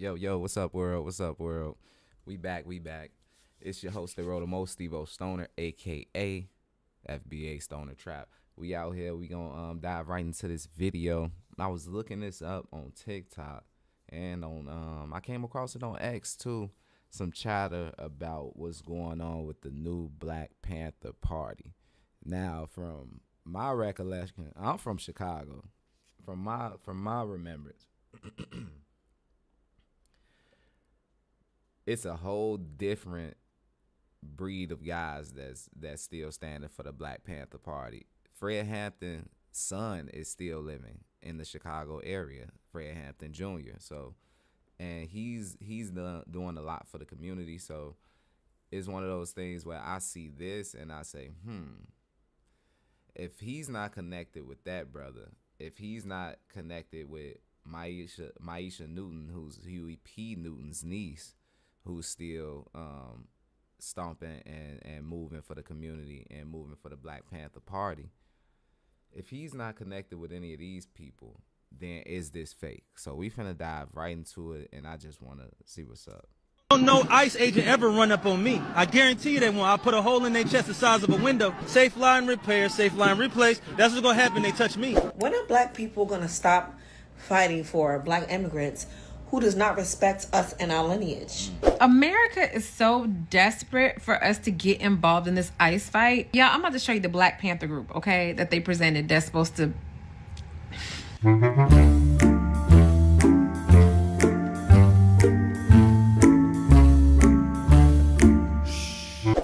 Yo, what's up, world? What's up, world? We back. It's your host, the road the most, Steve-O Stoner, aka FBA Stoner Trap. We out here. We gonna dive right into this video. I was looking this up on TikTok and on I came across it on X too. Some chatter about what's going on with the new Black Panther Party. Now, from my recollection, I'm from Chicago. From my remembrance. It's a whole different breed of guys that's still standing for the Black Panther Party. Fred Hampton's son is still living in the Chicago area, Fred Hampton Jr. So, and he's doing a lot for the community. So, it's one of those things where I see this and I say, if he's not connected with that brother, if he's not connected with Maisha Newton, who's Huey P. Newton's niece, who's still stomping and moving for the community and moving for the Black Panther Party. If he's not connected with any of these people, then is this fake? So we finna dive right into it, and I just want to see what's up. No ICE agent ever run up on me. I guarantee you they won't. I'll put a hole in their chest the size of a window. Safe line repair, safe line replace. That's what's gonna happen. They touch me. When are black people gonna stop fighting for black immigrants who does not respect us and our lineage? America is so desperate for us to get involved in this ICE fight. Yeah, I'm about to show you the Black Panther group, okay, that they presented that's supposed to...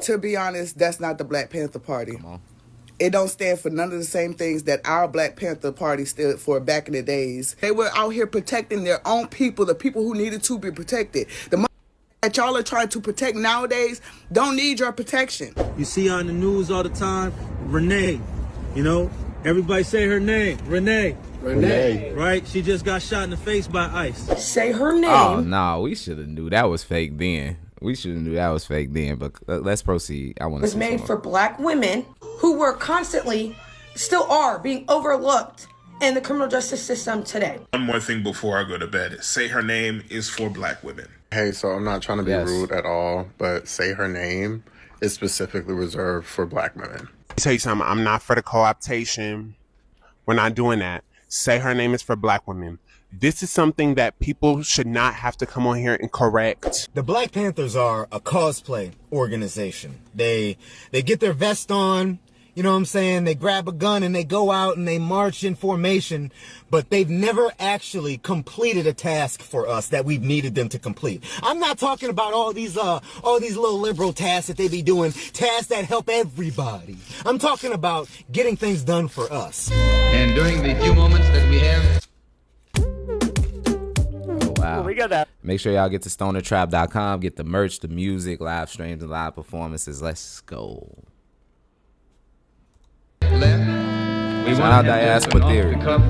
To be honest, that's not the Black Panther Party. It don't stand for none of the same things that our Black Panther Party stood for back in the days. They were out here protecting their own people, the people who needed to be protected. The that y'all are trying to protect nowadays don't need your protection. You see on the news all the time, Renee. You know, everybody say her name, Renee. Renee. Right? She just got shot in the face by ICE. Say her name. Oh no, we should have knew that was fake then. But let's proceed. I want to. Was made for black women who were constantly, still are, being overlooked in the criminal justice system today. One more thing before I go to bed. Say her name is for black women. Hey, so I'm not trying to be rude at all, but say her name is specifically reserved for black women. Tell you something, I'm not for the co-optation. We're not doing that. Say her name is for black women. This is something that people should not have to come on here and correct. The Black Panthers are a cosplay organization. They get their vest on, you know what I'm saying? They grab a gun and they go out and they march in formation, but they've never actually completed a task for us that we've needed them to complete. I'm not talking about all these little liberal tasks that they be doing, tasks that help everybody. I'm talking about getting things done for us. And during the few moments that we have, wow. We got that. Make sure y'all get to stonertrap.com, get the merch, the music, live streams, and live performances. Let's go. left, we Shout want out to have Diaspora an Theory. off-the-cuff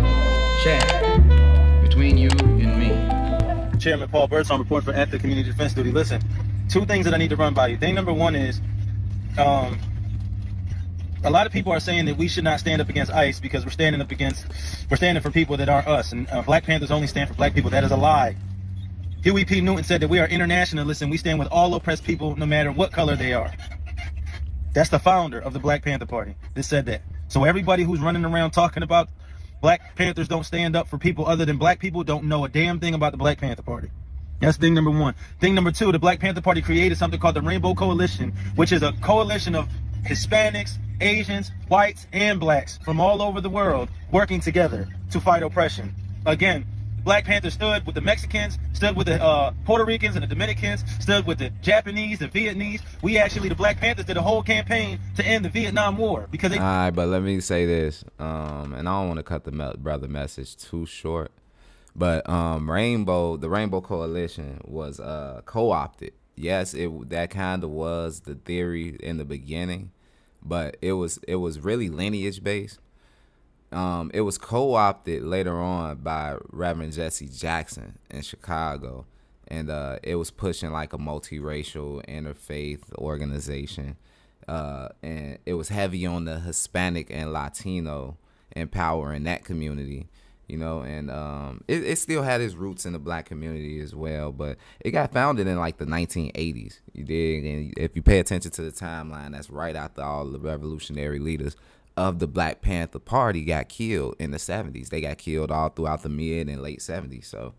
chat between you and me. Chairman Paul Birdsong reporting for Anthem Community Defense Duty. Listen, two things that I need to run by you. Thing number one is, a lot of people are saying that we should not stand up against ICE because we're standing for people that aren't us. And Black Panthers only stand for black people. That is a lie. Huey P. Newton said that we are internationalists and we stand with all oppressed people no matter what color they are. That's the founder of the Black Panther Party that said that. So everybody who's running around talking about Black Panthers don't stand up for people other than black people don't know a damn thing about the Black Panther Party. That's thing number one. Thing number two, the Black Panther Party created something called the Rainbow Coalition, which is a coalition of Hispanics, Asians, whites, and blacks from all over the world working together to fight oppression. Again, Black Panther stood with the Mexicans, stood with the Puerto Ricans and the Dominicans, stood with the Japanese and Vietnamese. We actually, the Black Panthers, did a whole campaign to end the Vietnam War because they... All right, but let me say this, and I don't want to cut the brother message too short, but the Rainbow Coalition was co-opted. Yes, that kind of was the theory in the beginning, but it was really lineage based. It was co-opted later on by Reverend Jesse Jackson in Chicago, and it was pushing like a multiracial interfaith organization, and it was heavy on the Hispanic and Latino, empowering that community, you know, and it still had its roots in the black community as well, but it got founded in like the 1980s. You dig? And if you pay attention to the timeline, that's right after all the revolutionary leaders of the Black Panther Party got killed in the 70s. They got killed all throughout the mid and late 70s. So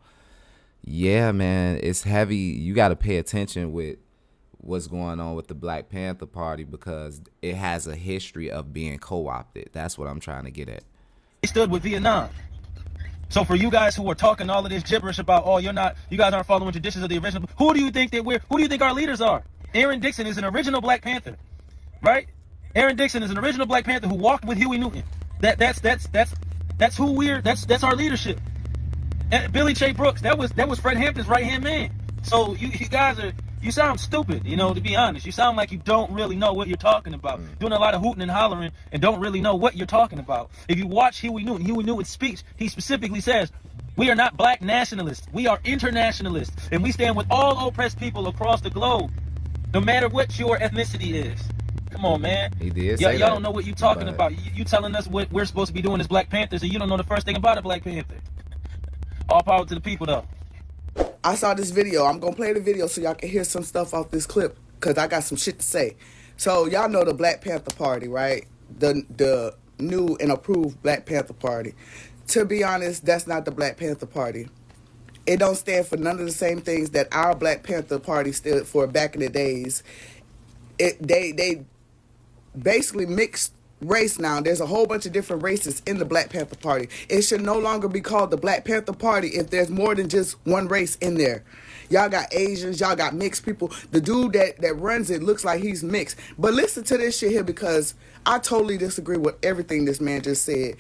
yeah, man, it's heavy. You got to pay attention with what's going on with the Black Panther Party because it has a history of being co-opted. That's what I'm trying to get at. They stood with Vietnam. So for you guys who are talking all of this gibberish about, oh, you guys aren't following traditions of the original, who do you think our leaders are? Aaron Dixon is an original Black Panther, right? Aaron Dixon is an original Black Panther who walked with Huey Newton. That's our leadership. And Billy J. Brooks, that was Fred Hampton's right-hand man. So you guys you sound stupid, you know, to be honest. You sound like you don't really know what you're talking about. Doing a lot of hooting and hollering and don't really know what you're talking about. If you watch Huey Newton's speech, he specifically says, we are not black nationalists. We are internationalists. And we stand with all oppressed people across the globe, no matter what your ethnicity is. Come on, man. He did y'all say don't know what you're talking about. You telling us what we're supposed to be doing as Black Panthers, and you don't know the first thing about a Black Panther. All power to the people, though. I saw this video. I'm going to play the video so y'all can hear some stuff off this clip because I got some shit to say. So y'all know the Black Panther Party, right? The new and approved Black Panther Party. To be honest, that's not the Black Panther Party. It don't stand for none of the same things that our Black Panther Party stood for back in the days. They basically mixed race now. There's a whole bunch of different races in the Black Panther Party. It should no longer be called the Black Panther Party if there's more than just one race in there. Y'all got Asians, y'all got mixed people. The dude that runs it looks like he's mixed. But listen to this shit here because I totally disagree with everything this man just said.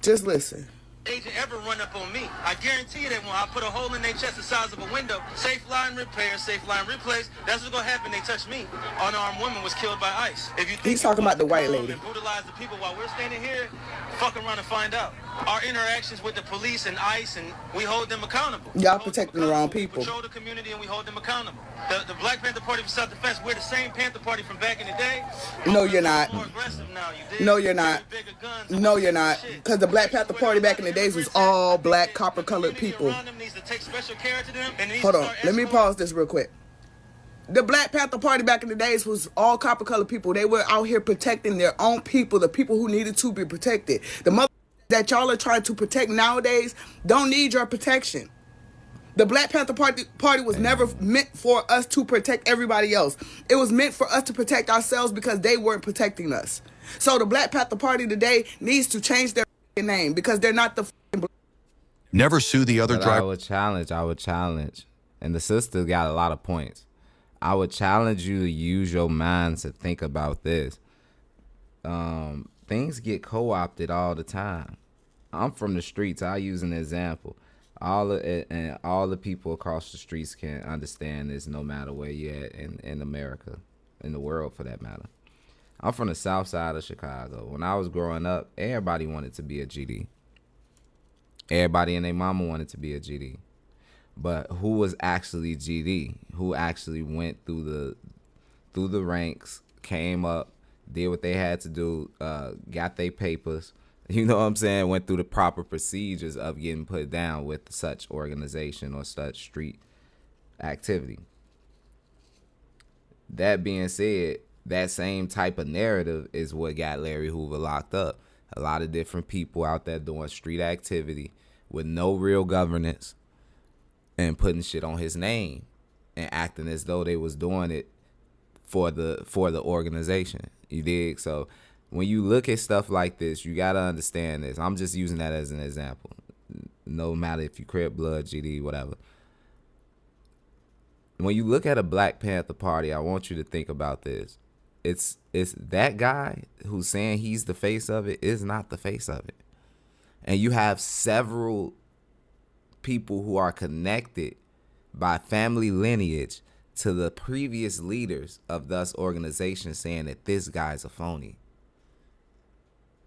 Just listen. Agent ever run up on me, I guarantee you that when I put a hole in their chest the size of a window, safe line repair, safe line replace, that's what's gonna happen. They touch me. Unarmed woman was killed by ICE. If you think he's talking about the white lady. And brutalize the people while we're standing here, fuck around and find out. Our interactions with the police and ICE, and we hold them accountable. Y'all protecting the wrong people. We patrol the community and we hold them accountable. The Black Panther Party for self-defense, we're the same Panther Party from back in the day. No, you're not. More aggressive now, you dig? No, you're not. No, you're not. Because the Black Panther Party back in the days was all black, copper-colored people. Hold on. Let me pause this real quick. The Black Panther Party back in the days was all copper-colored people. They were out here protecting their own people, the people who needed to be protected. The mother that y'all are trying to protect nowadays don't need your protection. The Black Panther Party was never meant for us to protect everybody else. It was meant for us to protect ourselves because they weren't protecting us. So the Black Panther Party today needs to change their name because they're not the Never sue the other driver. I would challenge. And the sister got a lot of points. I would challenge you to use your mind to think about this. Things get co-opted all the time. I'm from the streets. I use an example. All the people across the streets can understand this no matter where you're at in America, in the world for that matter. I'm from the south side of Chicago. When I was growing up, everybody wanted to be a GD. Everybody and their mama wanted to be a GD. But who was actually GD? Who actually went through the ranks, came up, did what they had to do, got their papers, you know what I'm saying, went through the proper procedures of getting put down with such organization or such street activity. That being said, that same type of narrative is what got Larry Hoover locked up. A lot of different people out there doing street activity with no real governance and putting shit on his name and acting as though they was doing it for the organization. You dig? So when you look at stuff like this, you got to understand this. I'm just using that as an example. No matter if you Crip, Blood, GD, whatever. When you look at a Black Panther Party, I want you to think about this. It's that guy who's saying he's the face of it is not the face of it. And you have several people who are connected by family lineage to the previous leaders of thus organization saying that this guy's a phony.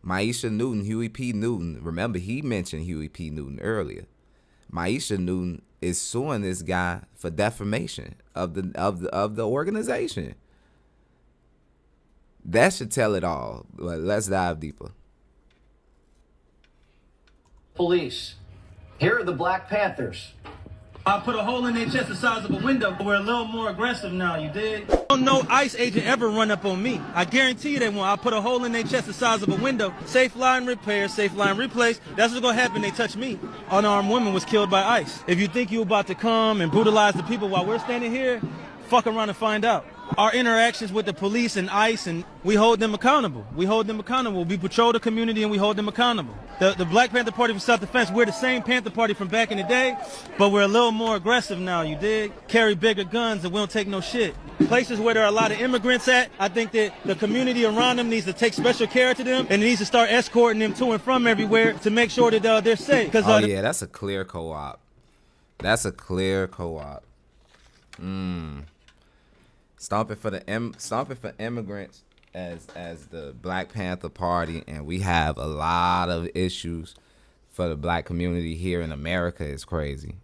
Maisha Newton, Huey P. Newton, remember he mentioned Huey P. Newton earlier. Maisha Newton is suing this guy for defamation of the organization. That should tell it all. But let's dive deeper. police. Here are the Black Panthers. I put a hole in their chest the size of a window. We're a little more aggressive now, you dig? No ICE agent ever run up on me. I guarantee you they won't. I'll put a hole in their chest the size of a window. Safe line repair, safe line replace. That's what's gonna happen. They touch me. Unarmed woman was killed by ICE. If you think you're about to come and brutalize the people while we're standing here, fuck around and find out. Our interactions with the police and ICE, and we hold them accountable. We hold them accountable. We patrol the community and we hold them accountable. The Black Panther Party for Self-Defense, we're the same Panther Party from back in the day, but we're a little more aggressive now, you dig? Carry bigger guns and we don't take no shit. Places where there are a lot of immigrants at, I think that the community around them needs to take special care to them and it needs to start escorting them to and from everywhere to make sure that they're safe. Oh yeah, that's a clear co-op. That's a clear co-op. Stomping for immigrants as the Black Panther Party, and we have a lot of issues for the black community here in America. Is crazy.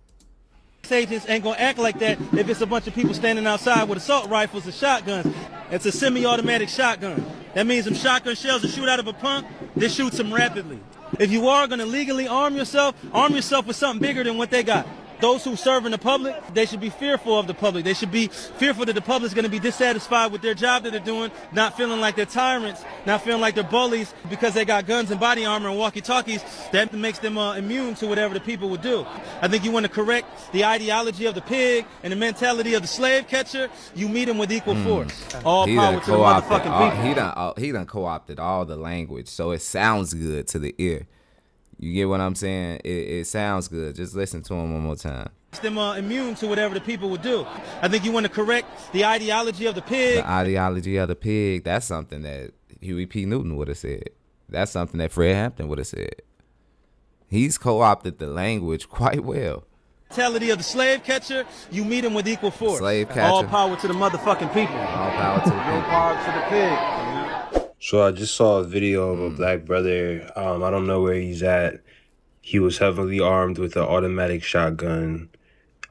Agents ain't gonna act like that if it's a bunch of people standing outside with assault rifles and shotguns. It's a semi-automatic shotgun. That means them shotgun shells that shoot out of a pump, they shoot them rapidly. If you are gonna legally arm yourself with something bigger than what they got. Those who serve in the public, they should be fearful of the public. They should be fearful that the public is going to be dissatisfied with their job that they're doing, not feeling like they're tyrants, not feeling like they're bullies because they got guns and body armor and walkie-talkies. That makes them immune to whatever the people would do. I think you want to correct the ideology of the pig and the mentality of the slave catcher. You meet them with equal force. All power to the motherfucking people. He done co-opted all the language, so it sounds good to the ear. You get what I'm saying? It sounds good. Just listen to him one more time. Them immune to whatever the people would do. I think you want to correct the ideology of the pig. The ideology of the pig, that's something that Huey P. Newton would have said. That's something that Fred Hampton would have said. He's co-opted the language quite well. Mentality of the slave catcher, you meet him with equal force. Slave catcher. All power to the motherfucking people. All power to the people. No power to the pig. So I just saw a video of a black brother. I don't know where he's at. He was heavily armed with an automatic shotgun.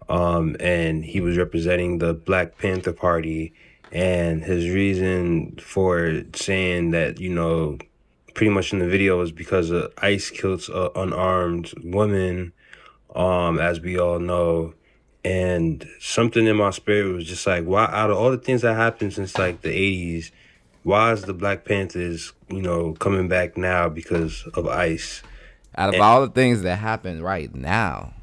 And he was representing the Black Panther Party. And his reason for saying that, pretty much in the video was because ICE killed an unarmed woman, as we all know. And something in my spirit was just like, why, out of all the things that happened since like the 80s, why is the Black Panthers, coming back now because of ICE? Out of all the things that happen right now,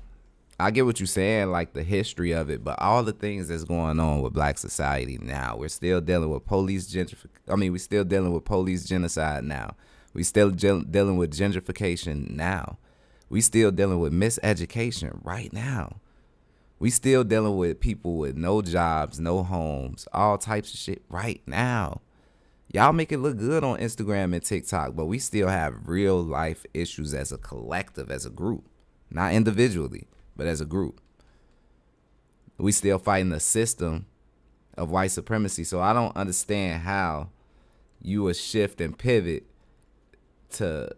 I get what you're saying, like the history of it, but all the things that's going on with black society now, we're still dealing with we're still dealing with police genocide now. We still dealing with gentrification now. We still dealing with miseducation right now. We still dealing with people with no jobs, no homes, all types of shit right now. Y'all make it look good on Instagram and TikTok, but we still have real life issues as a collective, as a group. Not individually, but as a group. We still fighting the system of white supremacy. So I don't understand how you would shift and pivot to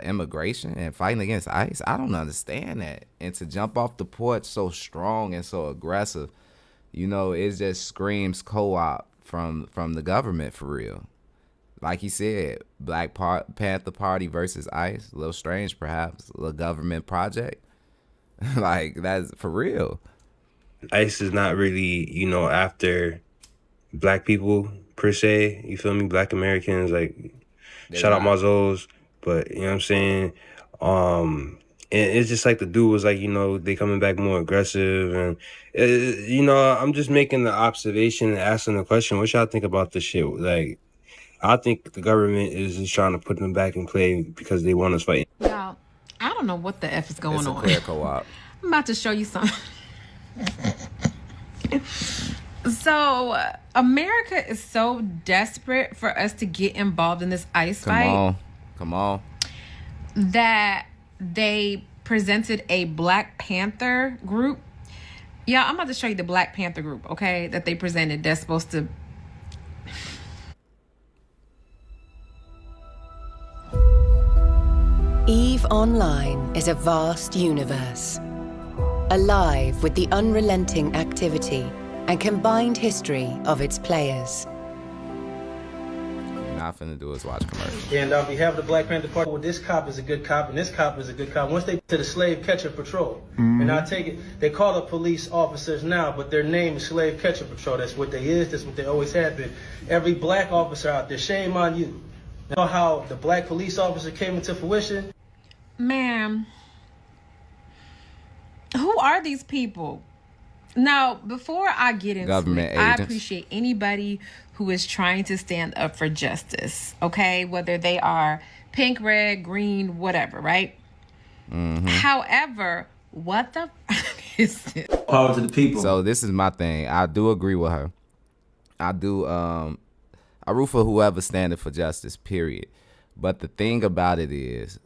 immigration and fighting against ICE. I don't understand that. And to jump off the porch so strong and so aggressive, it just screams co-op from the government for real. Like he said, Black Panther Party versus ICE. A little strange, perhaps. A little government project. Like, that's for real. ICE is not really, after black people, per se. You feel me? Black Americans, like, shout out my Zos. But, you know what I'm saying? And it's just like the dude was like, they coming back more aggressive. And, I'm just making the observation and asking the question, what y'all think about this shit? Like, I think the government is just trying to put them back in play because they want us fighting. Y'all, I don't know what the F is going on. It's a clear co-op. I'm about to show you something. So, America is so desperate for us to get involved in this ICE fight. Come on. That they presented a Black Panther group. Yeah, I'm about to show you the Black Panther group, okay? That they presented. That's supposed to... EVE Online is a vast universe, alive with the unrelenting activity and combined history of its players. What you're not finna do is watch commercials. And on behalf of the Black Panther Party, well, this cop is a good cop and this cop is a good cop. Once they to the slave catcher patrol, and I take it, they call up police officers now, but their name is slave catcher patrol. That's what they is. That's what they always have been. Every black officer out there, shame on you. You know how the black police officer came into fruition? Ma'am, who are these people? Now, before I get into Government it, I agents. appreciate anybody who is trying to stand up for justice, okay? Whether they are pink, red, green, whatever, right? However, what the is this? Power to the people. So this is my thing. I do agree with her. I do. I root for whoever standing for justice. Period. But the thing about it is,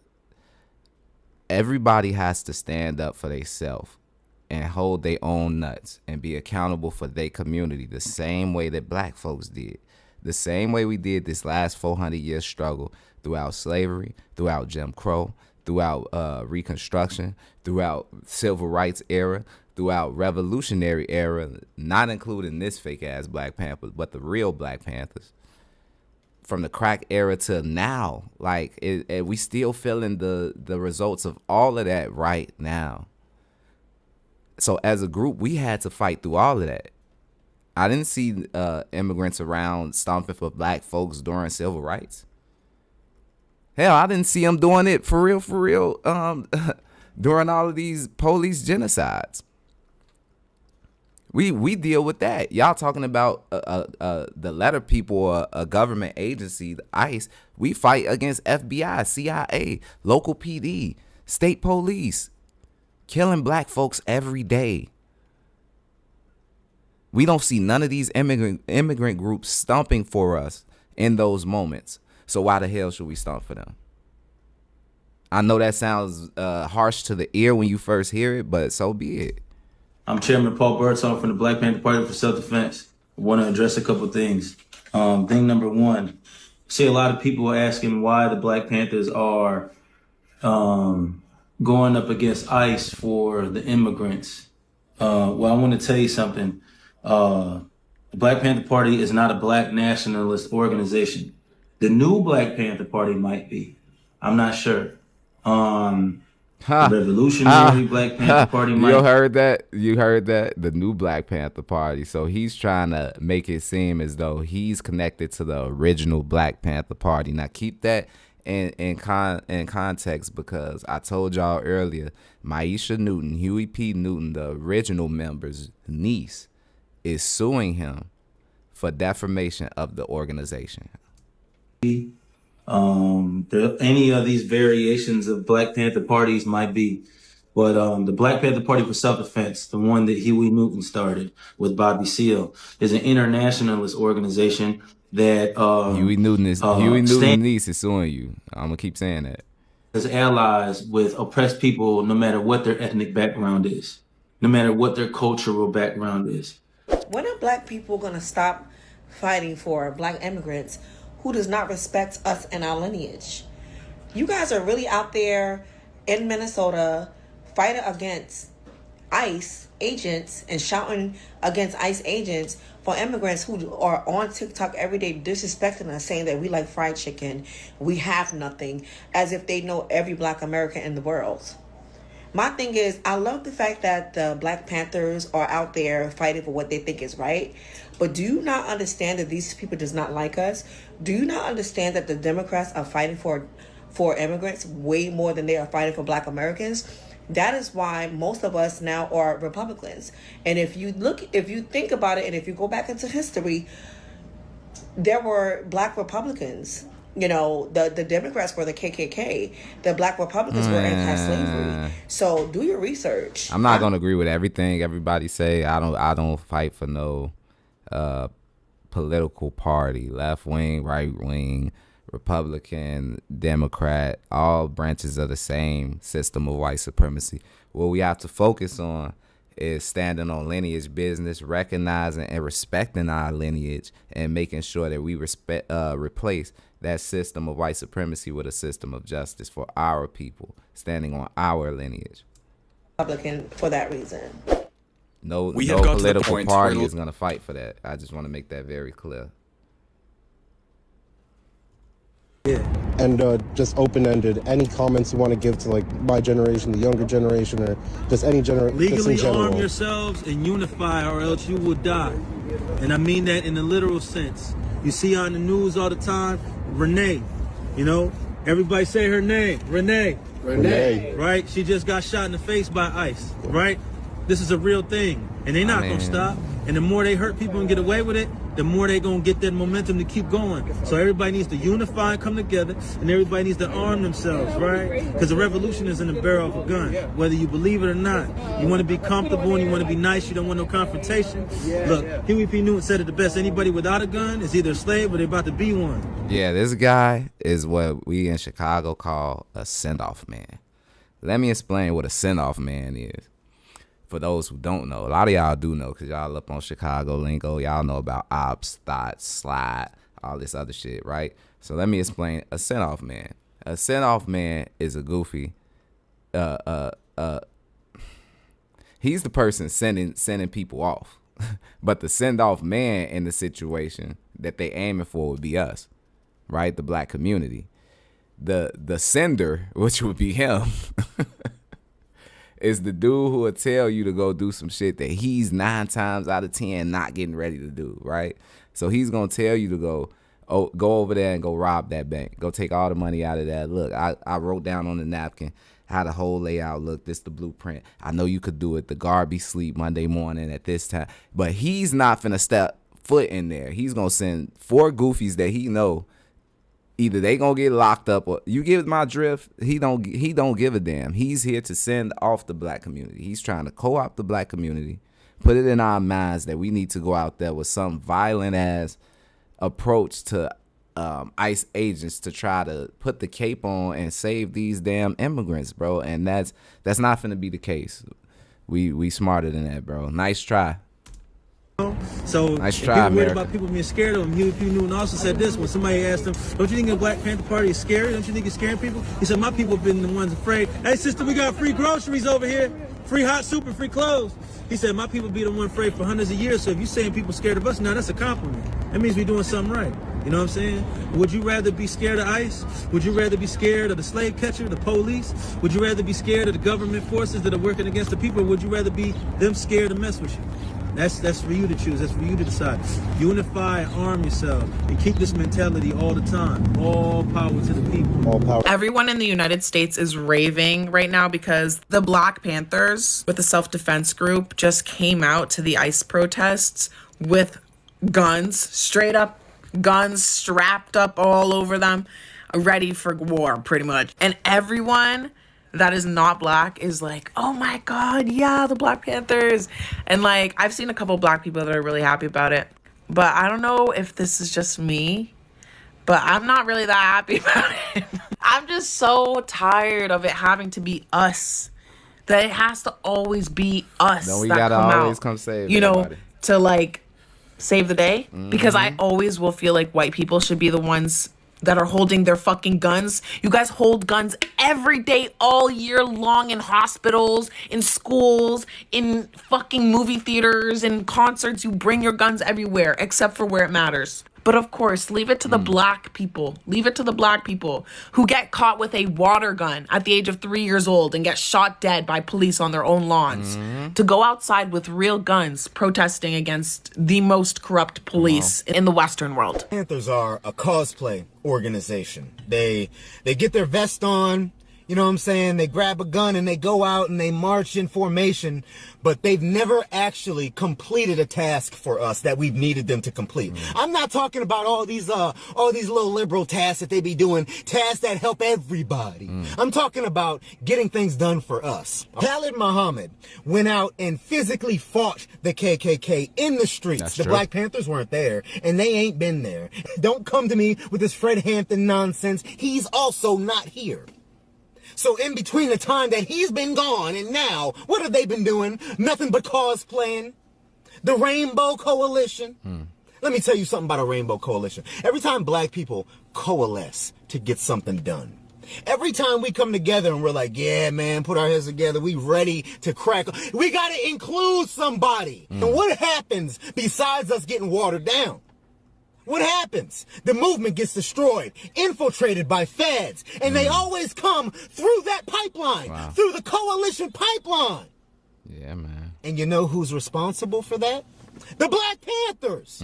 everybody has to stand up for themselves and hold their own nuts and be accountable for their community the same way that black folks did. The same way we did this last 400-year struggle throughout slavery, throughout Jim Crow, throughout Reconstruction, throughout Civil Rights era, throughout Revolutionary era, not including this fake-ass Black Panthers, but the real Black Panthers. From the crack era to now, like we still feeling the results of all of that right now. So as a group, we had to fight through all of that. I didn't see immigrants around stomping for black folks during civil rights. Hell, I didn't see them doing it for real, during all of these police genocides. We deal with that. Y'all talking about the letter people or a government agency, the ICE. We fight against FBI, CIA, local PD, state police, killing black folks every day. We don't see none of these immigrant groups stomping for us in those moments. So why the hell should we stomp for them? I know that sounds harsh to the ear when you first hear it, but so be it. I'm Chairman Paul Burton from the Black Panther Party for Self-Defense. I want to address a couple things. Thing number one, I see a lot of people asking why the Black Panthers are going up against ICE for the immigrants. Well, I want to tell you something. The Black Panther Party is not a black nationalist organization. The new Black Panther Party might be. I'm not sure. The Revolutionary Black Panther Party might. You heard that? You heard that? The new Black Panther Party. So he's trying to make it seem as though he's connected to the original Black Panther Party. Now keep that in context, because I told y'all earlier, Maisha Newton, Huey P. Newton, the original member's niece, is suing him for defamation of the organization. Any of these variations of Black Panther parties might be, but the Black Panther Party for Self-Defense, the one that Huey Newton started with Bobby Seale, is an internationalist organization that Huey Newton's niece is suing you. I'm gonna keep saying that. As allies with oppressed people, no matter what their ethnic background is, no matter what their cultural background is. When are black people gonna stop fighting for black immigrants who does not respect us and our lineage? You guys are really out there in Minnesota fighting against ICE agents and shouting against ICE agents for immigrants who are on TikTok every day disrespecting us, saying that we like fried chicken, we have nothing, as if they know every black American in the world. My thing is, I love the fact that the Black Panthers are out there fighting for what they think is right. But do you not understand that these people does not like us? Do you not understand that the Democrats are fighting for immigrants way more than they are fighting for black Americans? That is why most of us now are Republicans. And if you think about it, and if you go back into history, there were black Republicans. You know, the Democrats were the KKK. The black Republicans were anti-slavery. So do your research. I'm not gonna agree with everything everybody say. I don't fight for no political party, left wing, right wing, Republican, Democrat, all branches of the same system of white supremacy. What we have to focus on is standing on lineage business, recognizing and respecting our lineage, and making sure that we replace that system of white supremacy with a system of justice for our people, standing on our lineage. Republican for that reason. No political party is going to fight for that. I just want to make that very clear. Yeah. And just open-ended, any comments you want to give to like my generation, the younger generation, or just any generation. Legally arm yourselves and unify, or else you will die. And I mean that in the literal sense. You see on the news all the time, Renee, you know, everybody say her name, Renee. Renee. Right? She just got shot in the face by ICE, right? This is a real thing, and they're not going to stop. And the more they hurt people and get away with it, the more they're going to get that momentum to keep going. So everybody needs to unify and come together, and everybody needs to arm themselves, right? Because a revolution is in the barrel of a gun, whether you believe it or not. You want to be comfortable and you want to be nice. You don't want no confrontation. Look, Huey P. Newton said it the best. Anybody without a gun is either a slave or they're about to be one. Yeah, this guy is what we in Chicago call a send-off man. Let me explain what a send-off man is. For those who don't know, a lot of y'all do know because y'all up on Chicago lingo. Y'all know about ops, thoughts, slide, all this other shit, right? So let me explain a send-off man. A send-off man is a goofy. He's the person sending people off. But the send-off man in the situation that they aiming for would be us, right? The black community. The sender, which would be him, is the dude who will tell you to go do some shit that he's 9 times out of 10 not getting ready to do, right? So he's going to tell you to go over there and go rob that bank. Go take all the money out of that. Look, I wrote down on the napkin how the whole layout look. This the blueprint. I know you could do it. The guard be sleep Monday morning at this time. But he's not finna step foot in there. He's going to send 4 goofies that he know either they gonna get locked up or you give my drift. He don't give a damn. He's here to send off the black community. He's trying to co-opt the black community, put it in our minds that we need to go out there with some violent ass approach to ICE agents to try to put the cape on and save these damn immigrants, bro. And that's not finna be the case. We smarter than that, bro. Nice try. So nice people try, worried about people being scared of him. Huey P. Newton also said this when somebody asked him, "Don't you think the Black Panther Party is scary? Don't you think it's scaring people?" He said, "My people have been the ones afraid. Hey, sister, we got free groceries over here, free hot soup and free clothes." He said, "My people be the one afraid for hundreds of years. So if you saying people scared of us now, that's a compliment. That means we're doing something right. You know what I'm saying? Would you rather be scared of ICE? Would you rather be scared of the slave catcher, the police? Would you rather be scared of the government forces that are working against the people? Or would you rather be them scared to mess with you?" That's for you to choose. That's for you to decide. Unify and arm yourself and keep this mentality all the time. All power to the people. All power. Everyone in the United States is raving right now because the Black Panthers with the self-defense group just came out to the ICE protests with guns, straight up guns strapped up all over them, ready for war pretty much. And everyone that is not black is like, "Oh my God, yeah, the Black Panthers." And like, I've seen a couple black people that are really happy about it, but I don't know if this is just me, but I'm not really that happy about it. I'm just so tired of it having to be us, that it has to always be us. Then we that gotta come always out, come save you know, everybody. to like save the day. Mm-hmm. Because I always will feel like white people should be the ones that are holding their fucking guns. You guys hold guns every day, all year long, in hospitals, in schools, in fucking movie theaters, in concerts. You bring your guns everywhere, except for where it matters. But of course, leave it to the black people. Leave it to the black people who get caught with a water gun at the age of 3 years old and get shot dead by police on their own lawns to go outside with real guns protesting against the most corrupt police in the Western world. Panthers are a cosplay organization. They get their vest on, you know what I'm saying? They grab a gun and they go out and they march in formation, but they've never actually completed a task for us that we've needed them to complete. I'm not talking about all these little liberal tasks that they be doing, tasks that help everybody. I'm talking about getting things done for us. Khalid Muhammad went out and physically fought the KKK in the streets. That's the true. Black Panthers weren't there, and they ain't been there. Don't come to me with this Fred Hampton nonsense. He's also not here. So in between the time that he's been gone and now, what have they been doing? Nothing but cosplaying. The Rainbow Coalition. Let me tell you something about a Rainbow Coalition. Every time black people coalesce to get something done, every time we come together and we're like, yeah, man, put our heads together, we ready to crack, we got to include somebody. And what happens besides us getting watered down? what happens? The movement gets destroyed, infiltrated by feds, and they always come through that pipeline, through the coalition pipeline. Yeah, man. And you know who's responsible for that? The Black Panthers.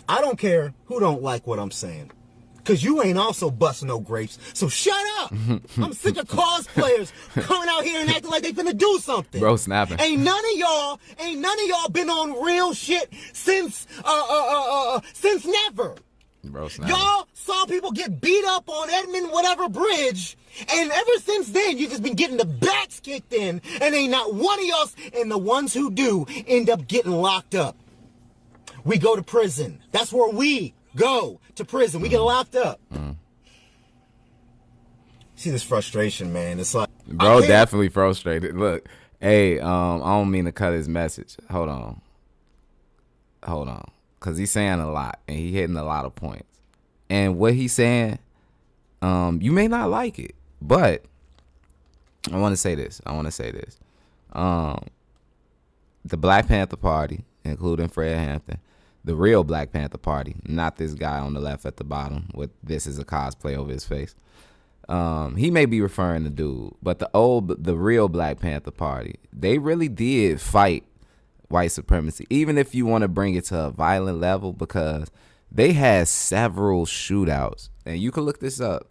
I don't care who don't like what I'm saying, because you ain't also busting no grapes, so shut up. I'm sick of cosplayers coming out here and acting like they finna do something. Bro snapping. Ain't none of y'all been on real shit since never. Bro snapping. Y'all saw people get beat up on Edmund whatever bridge, and ever since then you just been getting the backs kicked in, and ain't not one of y'all, and the ones who do end up getting locked up. We go to prison. That's where we go, to prison. We get locked up. See this frustration, man. It's like, bro, definitely frustrated. Look, hey, I don't mean to cut his message. Hold on, because he's saying a lot and he hitting a lot of points. And what he's saying, you may not like it, but I want to say this. The Black Panther Party, including Fred Hampton, the real Black Panther Party, not this guy on the left at the bottom with "this is a cosplay" over his face. He may be referring to dude, but the real Black Panther Party, they really did fight white supremacy, even if you want to bring it to a violent level, because they had several shootouts, and you can look this up.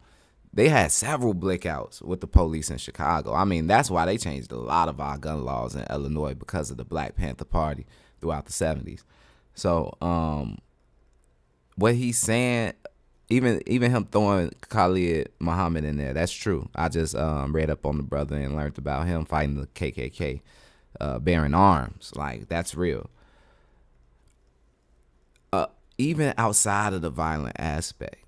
They had several blackouts with the police in Chicago. I mean, that's why they changed a lot of our gun laws in Illinois, because of the Black Panther Party throughout the 70s. So, what he's saying, even him throwing Khalid Muhammad in there, that's true. I just read up on the brother and learned about him fighting the KKK, bearing arms. Like, that's real. Even outside of the violent aspect,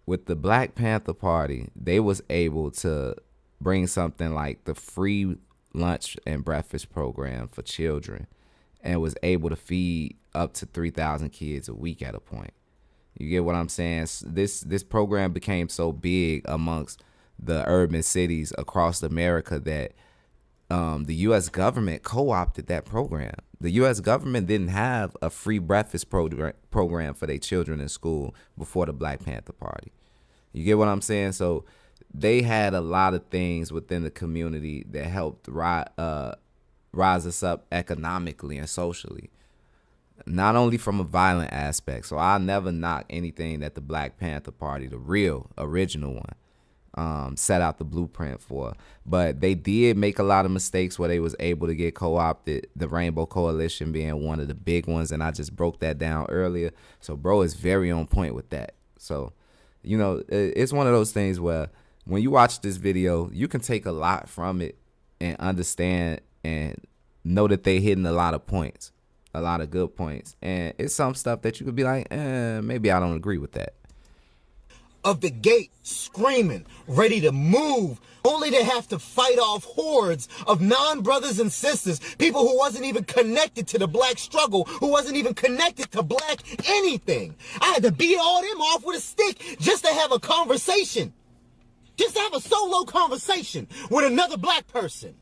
with the Black Panther Party, they was able to bring something like the free lunch and breakfast program for children, and was able to feed up to 3,000 kids a week at a point. You get what I'm saying? This program became so big amongst the urban cities across America that the U.S. government co-opted that program. The U.S. government didn't have a free breakfast program for their children in school before the Black Panther Party. You get what I'm saying? So they had a lot of things within the community that helped rise us up economically and socially, not only from a violent aspect. So I never knock anything that the Black Panther Party, the real original one, set out the blueprint for. But they did make a lot of mistakes where they was able to get co-opted, the Rainbow Coalition being one of the big ones, and I just broke that down earlier. So bro is very on point with that. So, you know, it's one of those things where when you watch this video, you can take a lot from it and understand and know that they hitting a lot of points, a lot of good points. And it's some stuff that you could be like, maybe I don't agree with that. Of the gate, screaming, ready to move, only to have to fight off hordes of non-brothers and sisters, people who wasn't even connected to the black struggle, who wasn't even connected to black anything. I had to beat all them off with a stick just to have a conversation, just to have a solo conversation with another black person.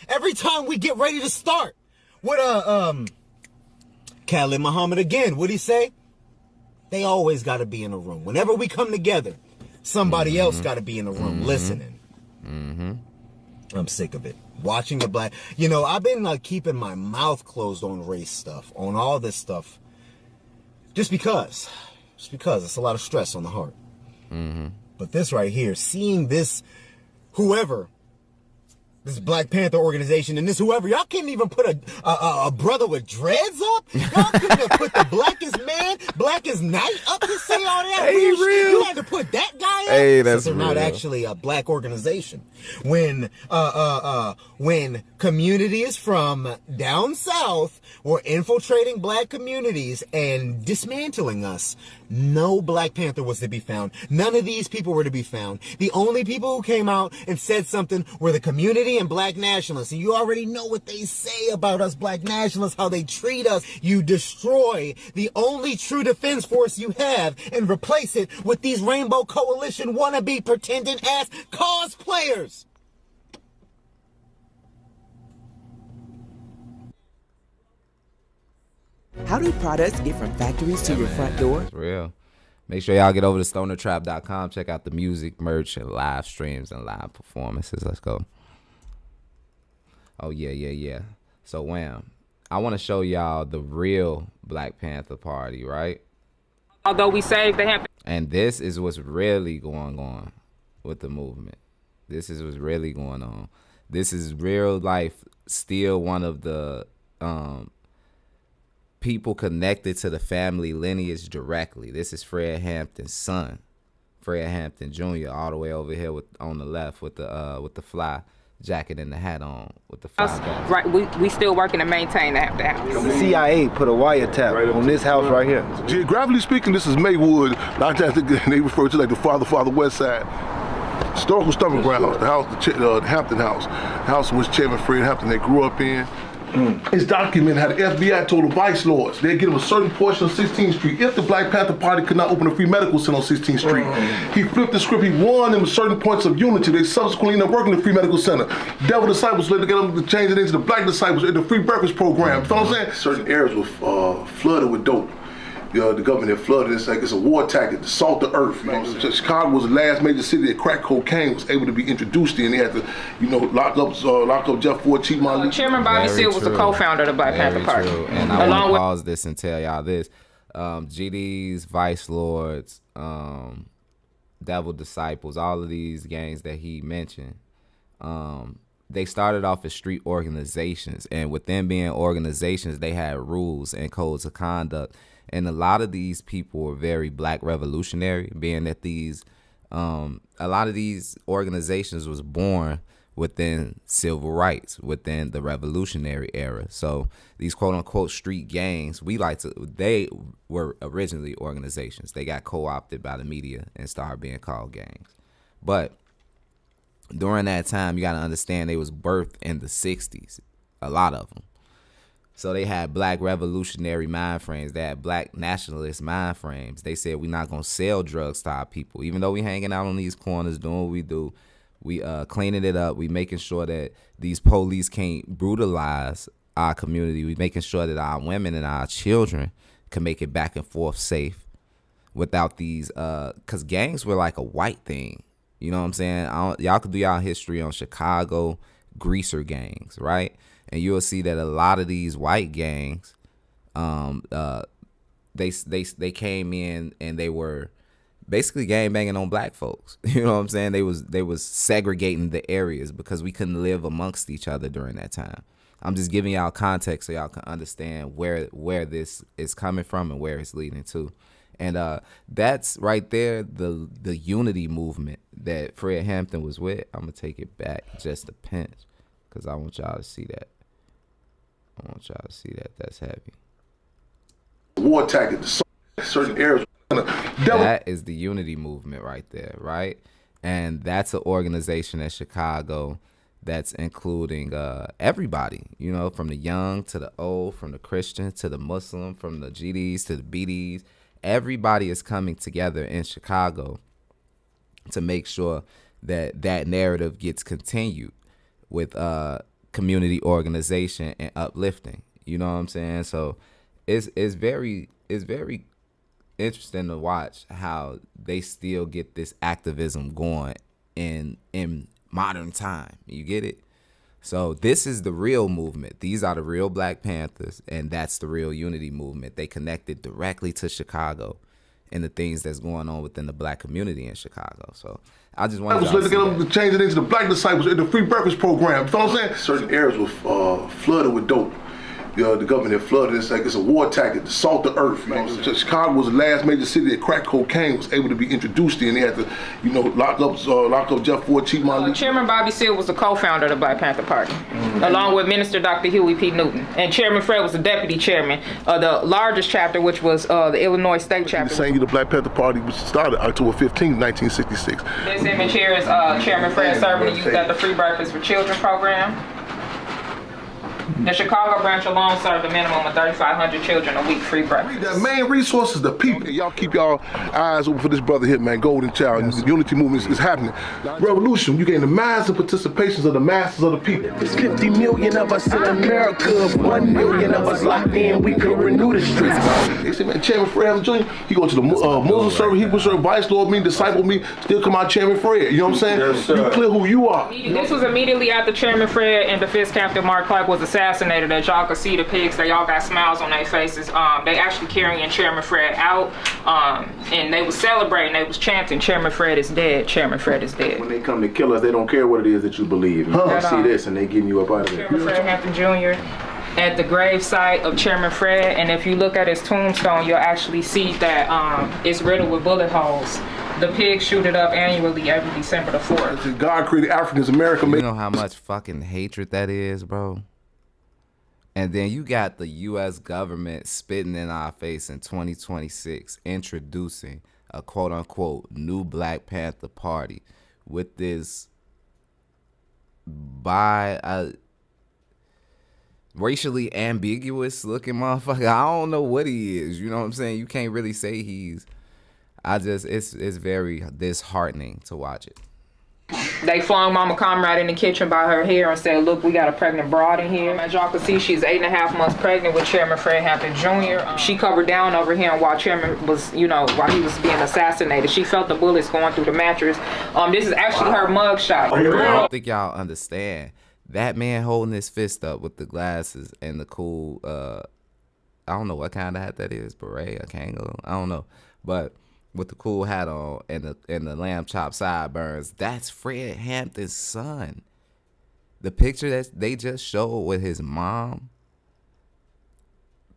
Every time we get ready to start with Khalid Muhammad again, what'd he say? They always got to be in a room. Whenever we come together, somebody else got to be in the room listening. I'm sick of it. Watching the black, you know, I've been like keeping my mouth closed on race stuff, on all this stuff, just because it's a lot of stress on the heart. But this right here, seeing this, whoever, this Black Panther organization and this whoever, y'all couldn't even put a brother with dreads up? Y'all couldn't have put the blackest man, blackest knight up to say all that? Hey, real. You had to put that guy up? Hey, that's they're not real. actually a black organization. When communities from down south were infiltrating black communities and dismantling us, no Black Panther was to be found. None of these people were to be found. The only people who came out and said something were the community and black nationalists. And you already know what they say about us black nationalists, how they treat us. You destroy the only true defense force you have and replace it with these Rainbow Coalition wannabe pretending ass cosplayers. How do products get from factories to your front door? It's real. Make sure y'all get over to stonertrap.com. Check out the music, merch, and live streams and live performances. Let's go. Oh, yeah. So, Wham, I want to show y'all the real Black Panther Party, right? Although we saved the Hampton. And this is what's really going on with the movement. This is what's really going on. This is real life, still one of the people connected to the family lineage directly. This is Fred Hampton's son, Fred Hampton Jr., all the way over here on the left with the fly jacket and the hat on with the fly cap. Right, we still working to maintain the Hampton house. The CIA put a wiretap on this house right here. Geographically speaking, this is Maywood. Not that they refer to like the Father West Side. Historical stomping grounds. The house, the Hampton House. The house which Chairman Fred Hampton they grew up in. It's documented how the FBI told the vice lords they'd give him a certain portion of 16th Street if the Black Panther Party could not open a free medical center on 16th Street. He flipped the script. He won them certain points of unity. They subsequently ended up working the free medical center. Devil disciples later got them to change it into the Black disciples in the free breakfast program. You know what I'm saying? Certain areas were flooded with dope. The government had flooded. It's like it's a war tactic to salt the earth. You know, Chicago was the last major city that crack cocaine was able to be introduced in. They had to, lock up Jeff Ford, Chief Marley. Chairman Bobby Seale was the co-founder of the Black Panther Party. And I want to pause this and tell y'all this: GDs, Vice Lords, Devil Disciples, all of these gangs that he mentioned, they started off as street organizations, and with them being organizations, they had rules and codes of conduct. And a lot of these people were very Black revolutionary, being that a lot of these organizations was born within civil rights, within the revolutionary era. So these quote unquote street gangs, they were originally organizations. They got co-opted by the media and started being called gangs. But during that time, you got to understand they was birthed in the 60s, a lot of them. So they had Black revolutionary mind frames. They had Black nationalist mind frames. They said we're not going to sell drugs to our people. Even though we hanging out on these corners doing what we do, we cleaning it up. We making sure that these police can't brutalize our community. We making sure that our women and our children can make it back and forth safe without these, because gangs were like a white thing. You know what I'm saying? Y'all could do y'all history on Chicago greaser gangs, right? And you'll see that a lot of these white gangs, they came in and they were basically gang banging on Black folks. You know what I'm saying? They was segregating the areas because we couldn't live amongst each other during that time. I'm just giving y'all context so y'all can understand where this is coming from and where it's leading to. And that's right there the unity movement that Fred Hampton was with. I'm gonna take it back just a pinch because I want y'all to see that. That's heavy. War tactic to certain areas. That is the unity movement right there, right? And that's an organization in Chicago that's including everybody, from the young to the old, from the Christian to the Muslim, from the GDs to the BDs. Everybody is coming together in Chicago to make sure that narrative gets continued with community organization and uplifting. You know what I'm saying? So it's very interesting to watch how they still get this activism going in modern time. You get it? So this is the real movement. These are the real Black Panthers, and that's the real unity movement. They connected directly to Chicago and the things that's going on within the Black community in Chicago. So I just wanted to get them to change it into the Black disciples in the free breakfast program. You know what I'm saying? Certain areas were flooded with dope. The government had flooded. It's like it's a war tactic to salt the earth. Chicago was the last major city that crack cocaine was able to be introduced in. They had to, lock up Jeff Ford, Chief Marley. Chairman Bobby Seale was the co-founder of the Black Panther Party, along with Minister Dr. Huey P. Newton. And Chairman Fred was the deputy chairman of the largest chapter, which was the Illinois State chapter. The same year the Black Panther Party was started, October 15, 1966. Ms. Emmett Chair is Chairman Fred serving the youth at the Free Breakfast for Children program. The Chicago branch alone served a minimum of 3,500 children a week free breakfast. The main resource is the people. Y'all keep y'all eyes open for this brother here, man. Golden Child. Yes. The unity movement is happening. Revolution, you gain the massive participations of the masses of the people. There's 50 million of us in America. 1 million of us locked in. We could renew the streets. They say, man, Chairman Fred Jr., he go to the Muslim server, Hebrew server, vice lord me, disciple me, still come out Chairman Fred. You know what I'm saying? Yes, sir. You clear who you are. This was immediately after Chairman Fred and Defense Captain Mark Clark was assassinated. As y'all can see, the pigs, they all got smiles on their faces. They actually carrying Chairman Fred out, and they was celebrating, they was chanting, Chairman Fred is dead, Chairman Fred is dead. When they come to kill us, they don't care what it is that you believe. You see this and they getting you up out of there. Chairman Fred Hampton Jr. at the grave site of Chairman Fred, and if you look at his tombstone, you'll actually see that it's riddled with bullet holes. The pigs shoot it up annually every December the 4th. God created Africans, America. You know how much fucking hatred that is, bro? And then you got the U.S. government spitting in our face in 2026, introducing a quote-unquote new Black Panther Party with this racially ambiguous looking motherfucker. I don't know what he is. You know what I'm saying? You can't really say he's... it's very disheartening to watch it. They flung Mama Comrade in the kitchen by her hair and said, look, we got a pregnant broad in here. As y'all can see, she's 8.5 months pregnant with Chairman Fred Hampton Jr. She covered down over him while Chairman was, while he was being assassinated. She felt the bullets going through the mattress. This is actually her mug shot. I don't think y'all understand. That man holding his fist up with the glasses and the cool, I don't know what kind of hat that is, beret, a Kangol, I don't know. But with the cool hat on and the lamb chop sideburns, that's Fred Hampton's son. The picture that they just showed with his mom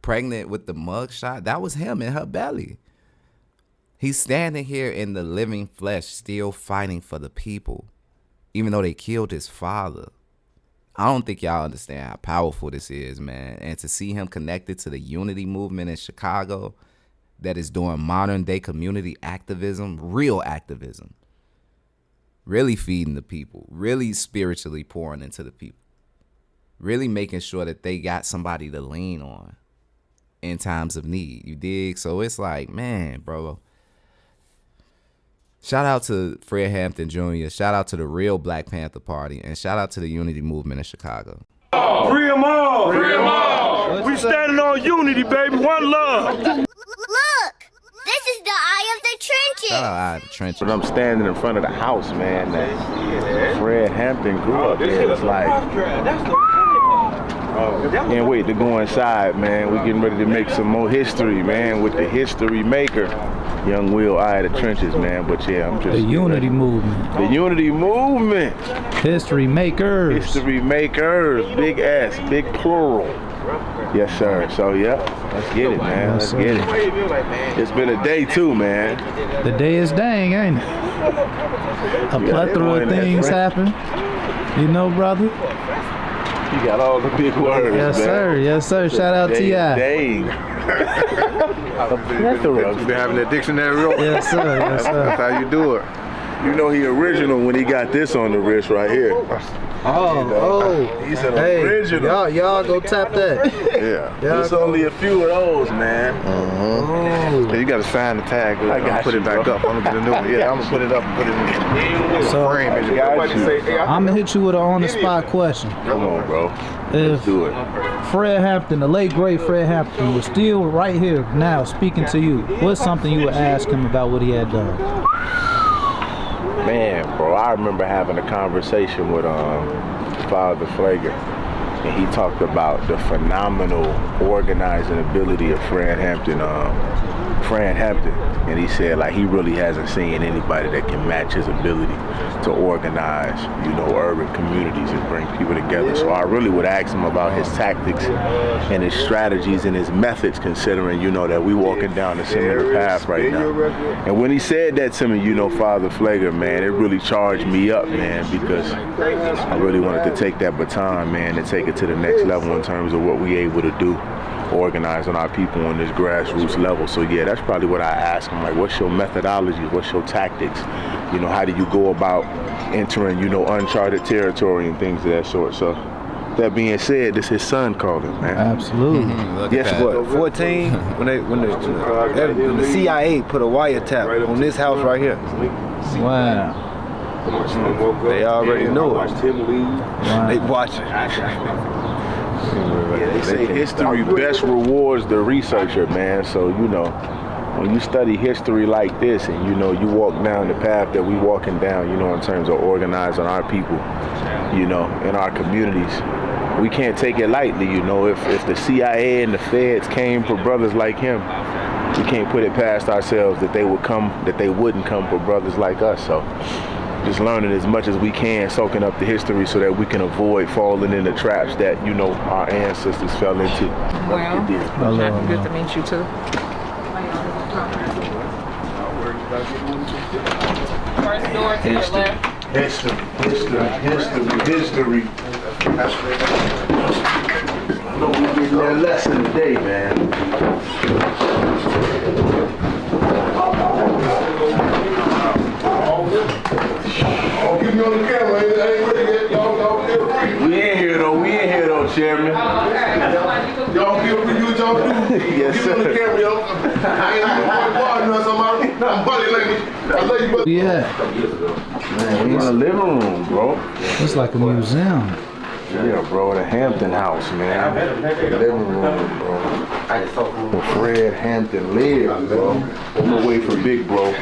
pregnant with the mugshot, that was him in her belly. He's standing here in the living flesh, still fighting for the people, even though they killed his father. I don't think y'all understand how powerful this is, man. And to see him connected to the unity movement in Chicago, that is doing modern day community activism, real activism, really feeding the people, really spiritually pouring into the people, really making sure that they got somebody to lean on in times of need. You dig? So it's like, man, bro, shout out to Fred Hampton Jr., shout out to the real Black Panther Party, and shout out to the unity movement in Chicago. Free them all! Free them all! We standing on unity, baby. One love. Look! This is the Eye of the Trenches! Shout out Eye of the Trenches. But I'm standing in front of the house, man, that Fred Hampton grew up in. It's like, can't wait to go inside, man. We're getting ready to make some more history, man, with the history maker, Young Will, Eye of the Trenches, man. But yeah, I'm just... The unity movement. The unity movement. History makers. History makers. Big S, big plural. Yes, sir. So, yeah, let's get it, man. Let's get it. It's been a day, too, man. The day is dang, ain't it? A plethora of things happen. You know, brother? You got all the big words, yes, man. Sir. Yes, sir. Shout out to y'all. A plethora. You been having that dictionary open? Yes, sir. Yes, sir. That's how you do it. You know he original when he got this on the wrist right here. He's an original. Y'all go tap that. Yeah. There's only a few of those, man. You got to sign the tag. I got put it back up. I'm gonna get a new one. Yeah, I'm gonna put it up and put it in the frame. I'm gonna hit you with an on-the-spot question. Come on, bro. Let's do it. Fred Hampton, the late great Fred Hampton, was still right here now speaking to you. What's something you would ask him about what he had done? Man, bro, I remember having a conversation with Father Flager, and he talked about the phenomenal organizing ability of Fred Hampton, and he said like he really hasn't seen anybody that can match his ability to organize, urban communities and bring people together. So I really would ask him about his tactics and his strategies and his methods, considering, that we walking down a similar path right now. And when he said that to me, Father Flager, man, it really charged me up, man, because I really wanted to take that baton, man, and take it to the next level in terms of what we able to do, organizing our people on this grassroots level. So yeah, that's probably what I ask him, like, what's your methodology, what's your tactics, how do you go about entering, uncharted territory and things of that sort. So That being said, this his son calling, man. Absolutely. Guess what? 14 when the CIA put a wiretap on this house right here. Wow. They already know it. Wow. They watching. They say history best rewards the researcher, man. So, you know, when you study history like this and, you know, you walk down the path that we walking down, you know, in terms of organizing our people, you know, in our communities, we can't take it lightly, you know. If the CIA and the feds came for brothers like him, we can't put it past ourselves that they wouldn't come for brothers like us. So just learning as much as we can, soaking up the history so that we can avoid falling in the traps that, you know, our ancestors fell into. Well, good to meet you too. First door to your left. History. I know we're getting that lesson today, man. Oh, get me on the camera. I ain't ready yet. Y'all feel free. We in here though, Chairman. Y'all feel free to do what y'all do. Yes, Get me on the camera, yo. I ain't even part of I'm body language. I love you, brother. Yeah. Man, we in the living room, bro. It's like a museum. Yeah, bro, the Hampton house, man. The living room, bro. Where Fred Hampton lived, bro. On the way for Big Bro,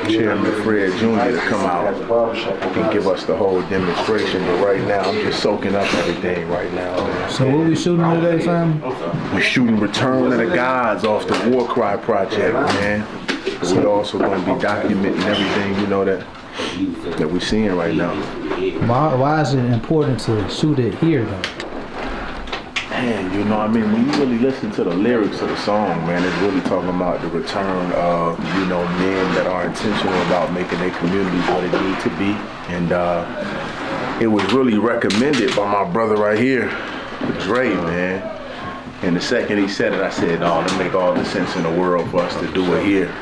Chairman Fred Jr. to come out and give us the whole demonstration. But right now, I'm just soaking up everything right now, man. So what we shooting today, fam? We're shooting Return of the Gods off the War Cry project, man. We're also going to be documenting everything, you know, that we're seeing right now. Why is it important to shoot it here, though? Man, you know, I mean, when you really listen to the lyrics of the song, man, it's really talking about the return of, you know, men that are intentional about making their communities what it need to be. And it was really recommended by my brother right here, Dre, man. And the second he said it, I said, oh, it'll make all the sense in the world for us to do it here.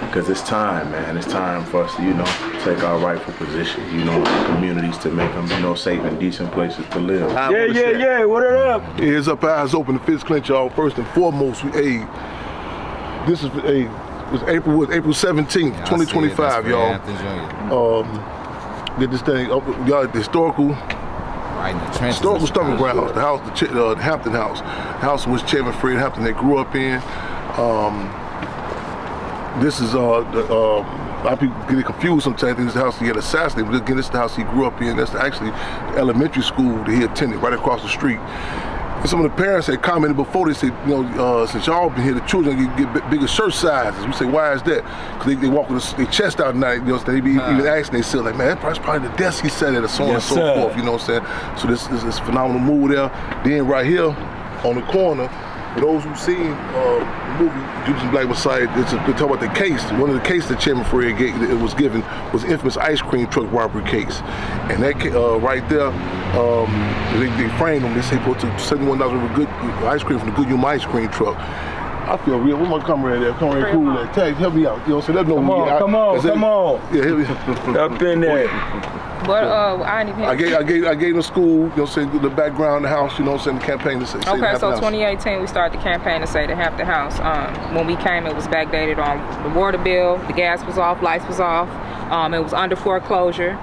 Because it's time, man. It's time for us to, you know, take our rightful position, you know, communities to make them, you know, safe and decent places to live. Yeah. What it up? Ears up, eyes open, the fist clench, y'all. First and foremost, this is April 17th, 2025, y'all. Get this thing up, y'all at the historical stomping grounds, the house, the Hampton house. The house in which Chairman Fred Hampton that grew up in. This is a lot of people get confused sometimes. This is the house he had assassinated, but again, this is the house he grew up in. That's actually the elementary school that he attended right across the street. And some of the parents had commented before, they said, you know, since y'all been here, the children get bigger shirt sizes. We say, why is that? Because they walk with their chest out at night, you know, they be even asking themselves, like, man, that's probably the desk he sat at, or so on and so forth, you know what I'm saying? So this is phenomenal move there. Then right here on the corner, for those who've seen the movie Judas and Black Messiah, they talk about the case. One of the cases that Chairman Fred was given was the infamous ice cream truck robbery case. And that right there, they framed him. They say he took $71 worth of good ice cream from the Goodyear ice cream truck. I feel real. Where my camera at there? Come right cool. Tag, help me out. You know what I'm saying? Come on. Yeah, help me. Up in there. But I didn't even. I gave the school, you know what I'm saying, the background, the house, you know what I'm saying, the campaign to say okay, so 2018 we started the campaign to say the Hampton House. When we came, it was backdated on the water bill, the gas was off, lights was off. It was under foreclosure.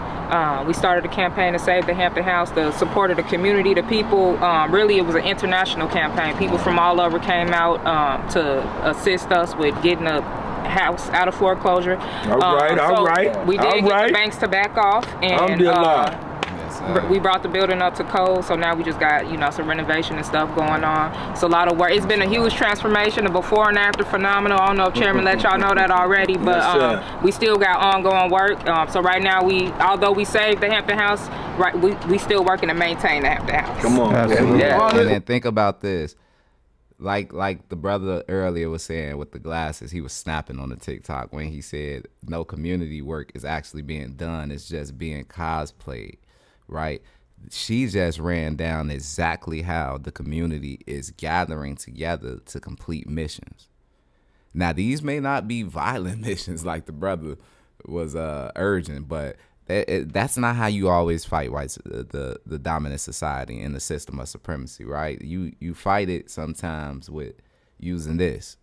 We started a campaign to save the Hampton House, the support of the community, the people. Really, it was an international campaign. People from all over came out to assist us with getting a house out of foreclosure. All right. We did get the banks to back off, and we brought the building up to code. So now we just got, you know, some renovation and stuff going on. It's a lot of work. It's been a huge transformation. The before and after phenomenal. I don't know if Chairman let y'all know that already, but we still got ongoing work. So right now, although we saved the Hampton House, right, we still working to maintain the Hampton House. Come on. Yeah. And then think about this. Like the brother earlier was saying with the glasses, he was snapping on the TikTok when he said no community work is actually being done. It's just being cosplayed, right? She just ran down exactly how the community is gathering together to complete missions. Now, these may not be violent missions like the brother was urging, but that's not how you always fight whites, the dominant society and the system of supremacy, right? You fight it sometimes with using this.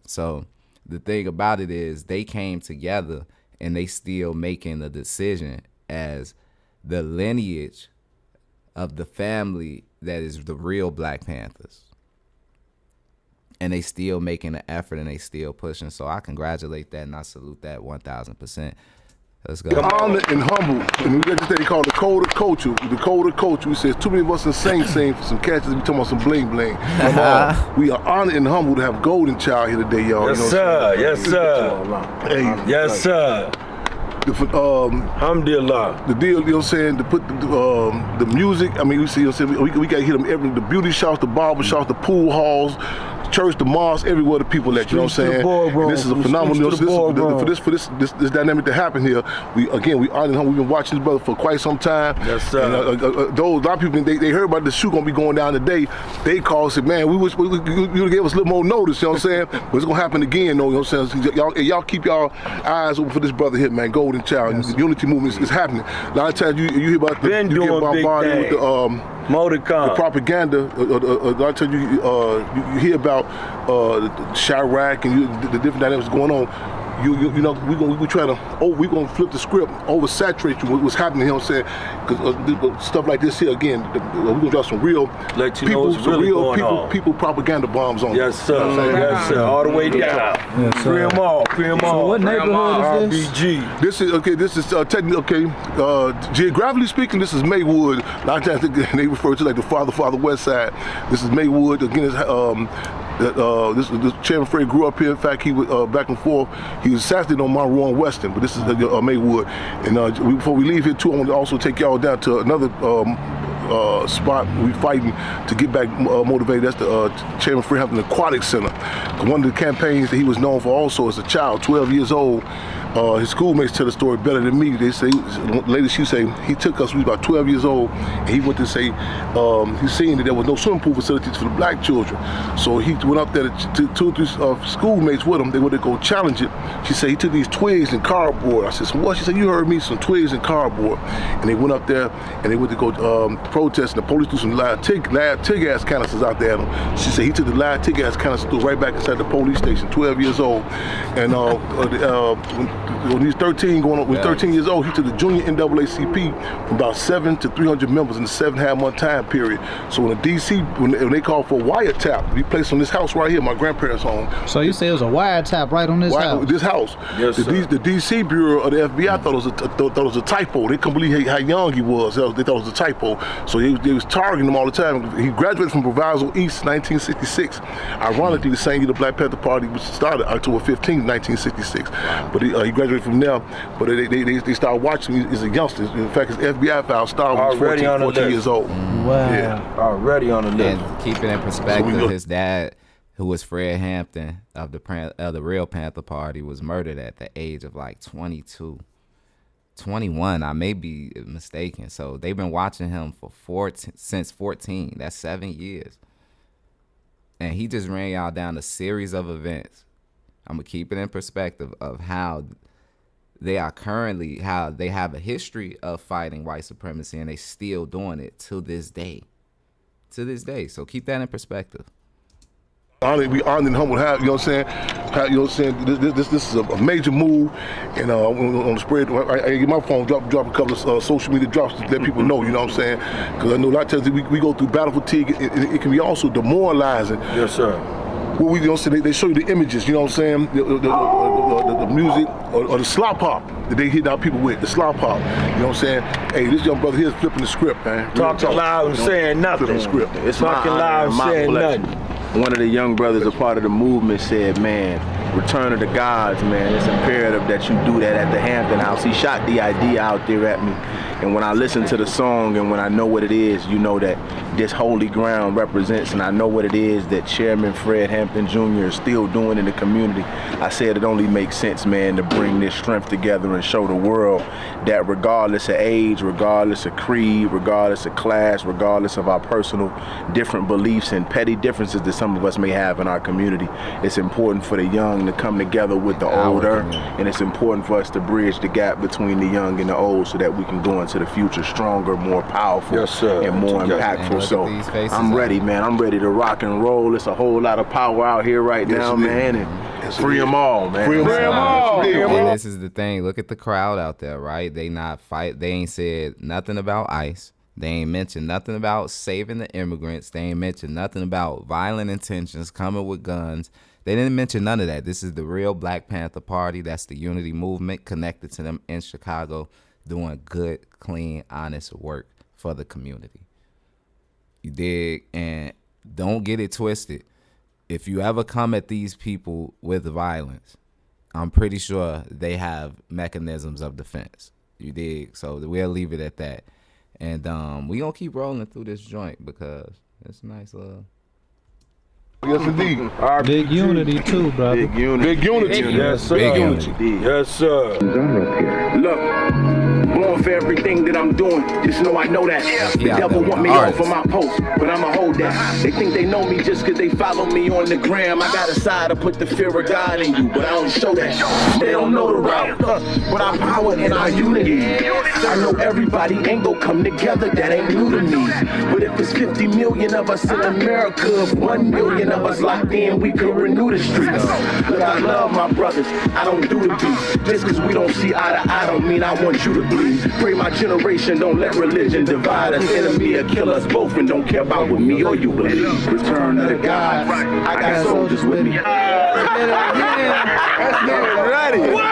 So the thing about it is they came together and they still making the decision as the lineage of the family that is the real Black Panthers. And they still making an effort and they still pushing. So I congratulate that and I salute that 1,000%. Let's go. Honored and humble. And we got this thing called the code of culture. The code of culture. We says too many of us in Sing Sing for some catches. We talking about some bling bling. We are honored and humble to have Golden Child here today, y'all. Yes, you know sir. Yes, sir. Hey, yes, sir. Alhamdulillah. The deal, you know what I'm saying, to put the music, I mean, you see, you know what I'm saying, we got to hit them the beauty shops, the barber shops, the pool halls, church, the mosque, everywhere the people at, you know what I'm saying? And this is a phenomenal, for this dynamic to happen here, we honor him. We've been watching this brother for quite some time. Yes, sir. And, a lot of people, they heard about the shoe gonna be going down today. They called and said, man, you gave us a little more notice, you know what I'm saying? But it's gonna happen again, though, you know what I'm saying? Y'all keep y'all eyes open for this brother here, man, Golden Child. Yes, the unity movement is happening. A lot of times you hear about the the propaganda. A lot of times you hear about Chirac and the different dynamics going on. You know, we try to we gonna flip the script, oversaturate you with what's happening. You know what I'm saying? Because stuff like this here again, we're gonna drop some real people propaganda bombs on. Yes, sir. Yes, sir. All the way down. Yes, Free them all. Free them all. So what neighborhood is this? RBG. This is technically geographically speaking, this is Maywood. A lot of times they refer to like the farther west side. This is Maywood. Again, this Chairman Fred grew up here. In fact, he was back and forth. He was assassinated on Monroe and Western, but this is Maywood. And before we leave here too, I want to also take y'all down to another spot we fighting to get back motivated. That's the Chairman Fred Hampton Aquatic Center. One of the campaigns that he was known for also as a child, 12 years old. His schoolmates tell the story better than me. They say, later she say, he took us, we was about 12 years old, and he went to say, he seen that there was no swimming pool facilities for the black children. So he went up there to 2 or 3 schoolmates with him. They went to go challenge it. She said he took these twigs and cardboard. I said, so what? She said, you heard me, some twigs and cardboard. And they went up there and they went to go protest, and the police threw some live tear gas canisters out there at him. She said he took the live tear gas canisters, threw right back inside the police station, 12 years old. And when he was 13, when 13 years old, he took the junior NAACP from about 7 to 300 members in a 7.5-month time period. So when the DC, when they called for a wiretap, we placed on this house right here, my grandparents' home. So you say it was a wiretap right on this house? This house. Yes, the DC Bureau of the FBI thought it was a typo. They couldn't believe how young he was. They thought it was a typo. So they was targeting him all the time. He graduated from Proviso East 1966. Ironically, the same year the Black Panther Party was started, October 15, 1966. But he graduated from there, but they started watching him as a youngster. In fact, his FBI file started when he was 14 years old. Wow. Yeah. Already on the list. And keeping in perspective, his dad, who was Fred Hampton of the real Panther Party, was murdered at the age of like 22. 21, I may be mistaken. So they've been watching him since 14. That's 7 years. And he just ran y'all down a series of events. I'm going to keep it in perspective of how they are currently, how they have a history of fighting white supremacy, and they still doing it to this day. To this day. So keep that in perspective. We honored and humbled, you know what I'm saying? This is a major move, and on the spread, I get my phone, drop a couple of social media drops to let people know, you know what I'm saying? Because I know a lot of times we go through battle fatigue, it can be also demoralizing. Yes, sir. Well, you know, they show you the images, you know what I'm saying? The music or the slop hop that they hit out people with, the slop hop. You know what I'm saying? Hey, this young brother here is flipping the script, man. Talking loud and saying nothing. Flipping the script. It's talking loud and saying nothing. One of the young brothers, a part of the movement, said, man, return of the gods, man. It's imperative that you do that at the Hampton House. He shot the idea out there at me. And when I listen to the song and when I know what it is, you know that this holy ground represents, and I know what it is that Chairman Fred Hampton Jr. is still doing in the community. I said it only makes sense, man, to bring this strength together and show the world that regardless of age, regardless of creed, regardless of class, regardless of our personal different beliefs and petty differences that some of us may have in our community, it's important for the young to come together with the older, and it's important for us to bridge the gap between the young and the old so that we can go into the future stronger, more powerful, and more impactful. So I'm ready, man. I'm ready to rock and roll. It's a whole lot of power out here right now, man, and free them all, man. Free them all. And this is the thing. Look at the crowd out there, right? They ain't said nothing about ICE. They ain't mentioned nothing about saving the immigrants. They ain't mentioned nothing about violent intentions, coming with guns. They didn't mention none of that. This is the real Black Panther Party. That's the unity movement connected to them in Chicago, doing good, clean, honest work for the community. You dig? And don't get it twisted. If you ever come at these people with violence, I'm pretty sure they have mechanisms of defense. You dig? So we'll leave it at that. And we gonna keep rolling through this joint because it's nice. Yes, indeed. Big unity too, brother. Big unity. Big unity. Yes, sir. Big unity. Yes, sir. Look, born for everything that I'm doing. Just know I know that. The devil want me off of my post, but I'ma hold that. They think they know me just cause they follow me on the gram. I got a side to put the fear of God in you, but I don't show that. They don't know the route, but our power and our unity. I know everybody ain't gonna come together, that ain't new to me. But if it's 50 million of us in America, if 1 million of us locked in, we could renew the streets. Look, I love my brothers, I don't do the beef. Just cause we don't see eye to eye don't mean I want you to bleed. Pray my generation don't let religion divide us. Enemy will kill us both and don't care about what me or you believe. Return to the God, I got soldiers with me. Let's get ready. What?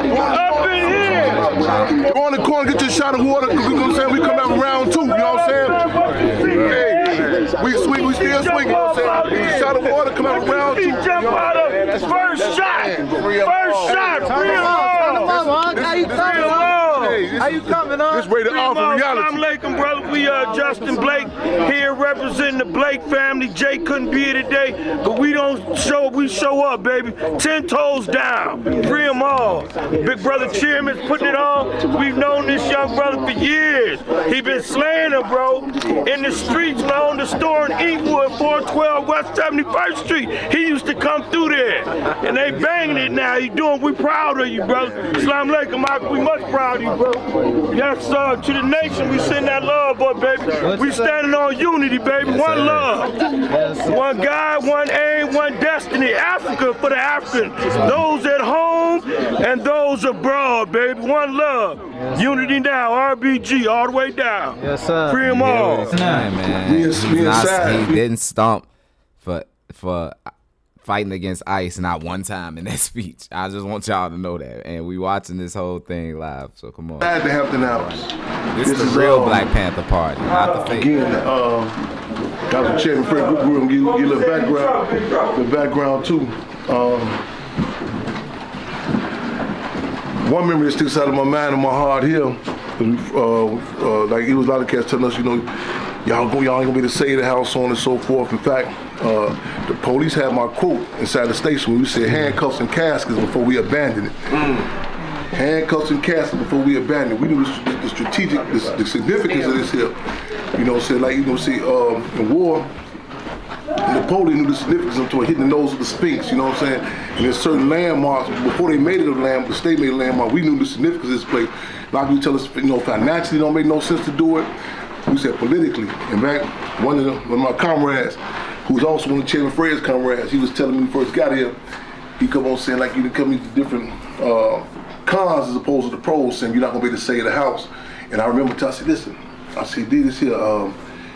Up in here. Go on the corner, get your shot of water. You know what I'm saying? We come out round two. You know what I'm saying? Hey, we swing, we still swing. You know what I'm saying? Get your shot of water, come out round two. Jump out of first shot. First shot. How you coming? How you coming on? This rated R for reality. Assalamu alaikum, brother. We Justin Blake here representing the Blake family. Jay couldn't be here today, but we don't show. We show up, baby. 10 toes down. Free them all. Big brother Chairman's putting it on. We've known this young brother for years. He been slaying them, bro. In the streets, man, on the store in Eatwood, 412 West 71st Street. He used to come through there, and they banging it now. We proud of you, brother. Assalamu alaikum. We much proud of you, bro. Yes, sir. To the nation, we send that love, boy, baby. We standing on unity, baby. Yes, one sir. love. Yes, sir. One God, one aim, one destiny. Africa for the African. Those at home and those abroad, baby. One love. Unity now. RBG all the way down. Yes, sir. Free them all. Man. He didn't stomp for fighting against ICE not one time in that speech. I just want y'all to know that. And we watching this whole thing live, so come on. At the Hampton House. This is the real Black Panther Party, not the fake. Again, Dr. Chairman Fred, we're going to give you a little background too. One memory that sticks out of my mind and my heart here, like it was a lot of cats telling us, you know, y'all ain't gonna be able to save the house, so on and so forth. In fact, the police had my quote inside the station when we said handcuffs and caskets before we abandoned it. Handcuffs and caskets before we abandoned it. We knew the strategic, the significance of this here. You know, say like, you know, see, in war, Napoleon knew the significance of hitting the nose of the Sphinx, you know what I'm saying? And there's certain landmarks, before they made it the state made a landmark, we knew the significance of this place. A lot of people tell us, you know, financially don't make no sense to do it. We said politically. In fact, one of my comrades, who was also one of Chairman Fred's comrades, he was telling me when we first got here, he come on saying like you can come into different cons as opposed to the pros, saying you're not gonna be able to save the house. And I remember I said, listen, I said, did this here,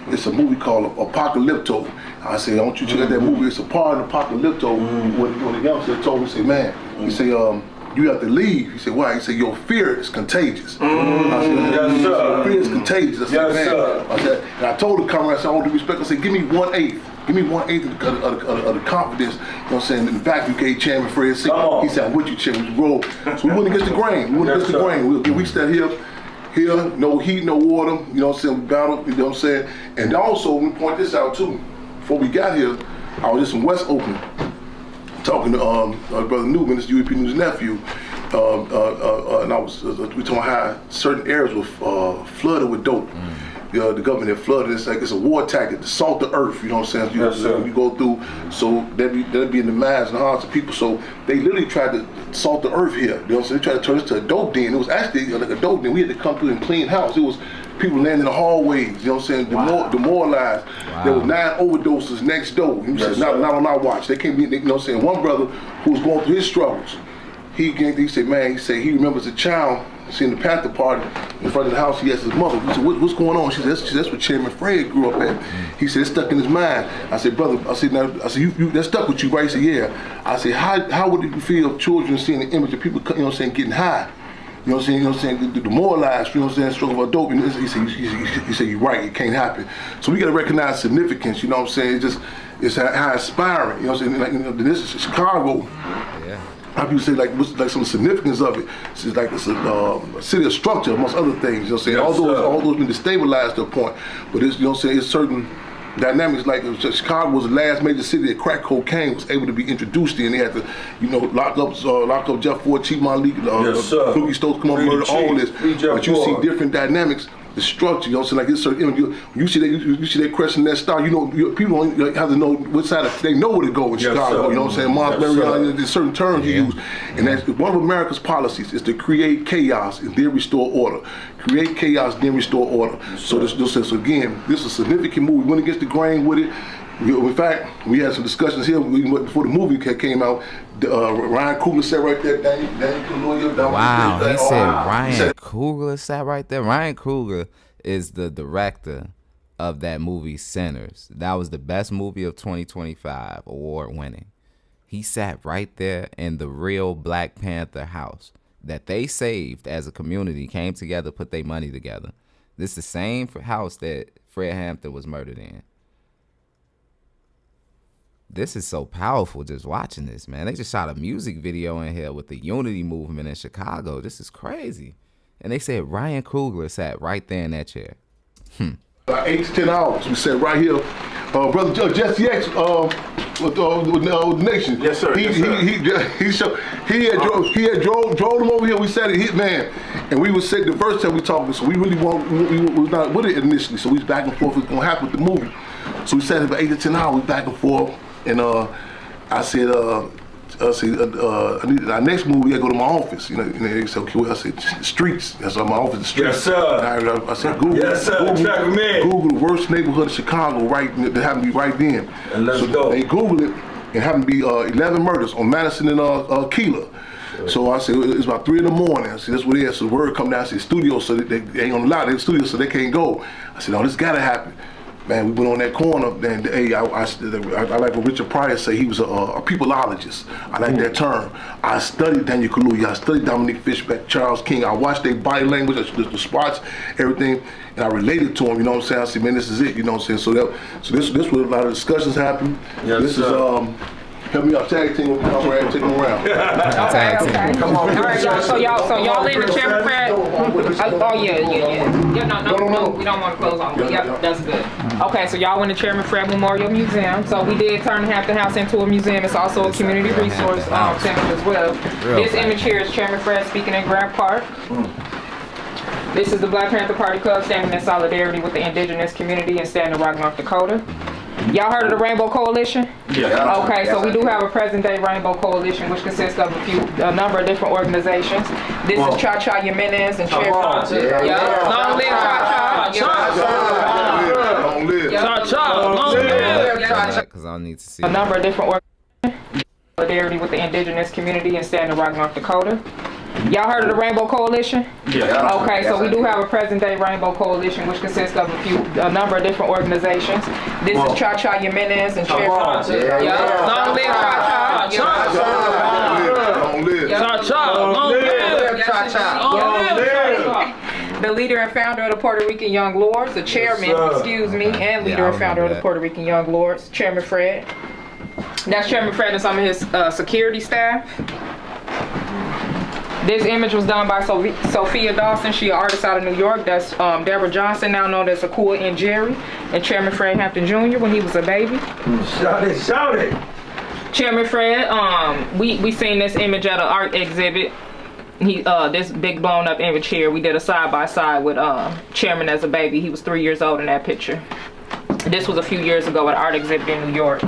it's a movie called Apocalypto. I said, don't you check out that movie? It's a part of Apocalypto. When the youngster told me, he said, man, he said, you have to leave. He said, why? He said, your fear is contagious. I said, yes, sir. Your fear is contagious. I said, yes, man. Sir. I said, and I told the comrade, I said, I want to respect. I said, give me 1/8. Give me 1/8 of the confidence, you know what I'm saying? In fact, you gave Chairman Fred seat. He said, I'm with you, Chairman, roll. So we went against the grain. We stand here, no heat, no water, you know what I'm saying? We battled, you know what I'm saying? And also, we point this out too. Before we got here, I was just in West Oakland talking to Brother Newman, this UEP News nephew, and we talking how certain areas were flooded with dope. The government had flooded. It's like it's a war tactic to salt the earth. You know what I'm saying? You go through, so that'd be in the minds and hearts of people. So they literally tried to salt the earth here. You know what I'm saying? They tried to turn this to a dope den. It was actually like a dope den. We had to come through and clean house. It was people landing in the hallways. You know what I'm saying? Demoralized. There was 9 overdoses next door. You know, not on our watch. They came. You know what I'm saying? One brother who was going through his struggles. He said, man, he remembers a child seeing the Panther party in front of the house. He asked his mother, he said, what's going on? She said, that's what Chairman Fred grew up at. He said, it's stuck in his mind. I said, brother, you that stuck with you, right? He said, yeah. I said, how would it feel if children seeing the image of people, you know what I'm saying, getting high? You know what I'm saying, demoralized, you know what I'm saying, struggling about dope. And he said, you're right, it can't happen. So we got to recognize significance, you know what I'm saying? It's how inspiring, you know what I'm saying? Like, you know, this is Chicago. Yeah. How people say what's some significance of it? It's like it's a city of structure amongst other things. You know what I'm saying? All those been destabilized to a point, but it's, you know what I'm saying, it's certain dynamics. Like Chicago was the last major city that crack cocaine was able to be introduced in. They had to, you know, lock up Jeff Ford, Chief Malik, Fluky Stokes, come on, murder, all this. But you see different dynamics. The structure, you know what I'm saying? Like it's certain, you see that crescent, that star, you know, people don't have to know what side they know where to go in Chicago, you know what I'm saying? Mars, there's certain terms you use. And that's one of America's policies is to create chaos and then restore order. Create chaos, then restore order. So again, this is a significant move. We went against the grain with it. In fact, we had some discussions here before the movie came out. Ryan Coogler sat right there. Wow, he said Ryan Coogler sat right there. Ryan Coogler is the director of that movie Sinners. That was the best movie of 2025, award winning. He sat right there in the real Black Panther house that they saved as a community, came together, put their money together. This is the same house that Fred Hampton was murdered in. This is so powerful just watching this, man. They just shot a music video in here with the Unity movement in Chicago. This is crazy. And they said Ryan Coogler sat right there in that chair. 8 to 10 hours. We sat right here. Brother Jesse X with the Nation. Yes, sir. He had drove them over here. We sat at Hitman, and we was sitting the first time we talked. So we really was not with it initially. So we was back and forth. What's gonna happen with the movie? So we sat here for 8 to 10 hours, back and forth. And I said, our next movie, I go to my office. You know, and they said, okay, well, I said, streets. That's my office, the streets. Yes, sir. I said, Google. Yes, sir. Google the worst neighborhood of Chicago, right? That happened to be right then. And let's go. They Googled it, and happened to be 11 murders on Madison and Keeler. Sure. So I said, it's about 3 in the morning. I said, that's what it is. So the word come down, I said, studio, so they ain't gonna allow the studio, so they can't go. I said, no, this gotta happen. Man, we went on that corner, and hey, I like what Richard Pryor say. He was a peopleologist. I like that term. I studied Daniel Kaluuya. I studied Dominique Fishback, Charles King. I watched their body language, the spots, everything, and I related to them. You know what I'm saying? I said, man, this is it. You know what I'm saying? So this was a lot of discussions happen. Yes, this is help me out, tag team. Come around, take them around. Okay. Come on. All right, y'all. So y'all in the Chairman Fred? Oh yeah. No. We don't want to close on. Yep, that's good. Okay, so y'all in the Chairman Fred Memorial Museum. So we did turn Hampton House into a museum. It's also a community resource center as well. This image here is Chairman Fred speaking in Grant Park. This is the Black Panther Party Club standing in solidarity with the indigenous community in Standing Rock, North Dakota. Y'all heard of the Rainbow Coalition? Yeah. Okay, so we do have a present-day Rainbow Coalition, which consists of a number of different organizations. This is Cha-Cha Jimenez and Chair Panther. Long live Cha-Cha. Long live Cha-Cha. Long live Cha-Cha. Because I need to see a number of different organizations. Solidarity with the indigenous community in Standing Rock, North Dakota. Y'all heard of the Rainbow Coalition? Yeah. Okay, so we do have a present-day Rainbow Coalition, which consists of a number of different organizations. This is Cha-Cha Jimenez and Chair Panther. Long live Cha-Cha. Long live Cha-Cha. Long live Cha-Cha. The leader and founder of the Puerto Rican Young Lords, the chairman, and leader and founder of the Puerto Rican Young Lords, Chairman Fred. That's Chairman Fred and some of his security staff. This image was done by Sophia Dawson. She an artist out of New York. That's Deborah Johnson, now known as Akua and Jerry, and Chairman Fred Hampton Jr. when he was a baby. Shout it. Chairman Fred, we seen this image at an art exhibit. This big blown up image here. We did a side by side with Chairman as a baby. He was 3 years old in that picture. This was a few years ago at an art exhibit in New York.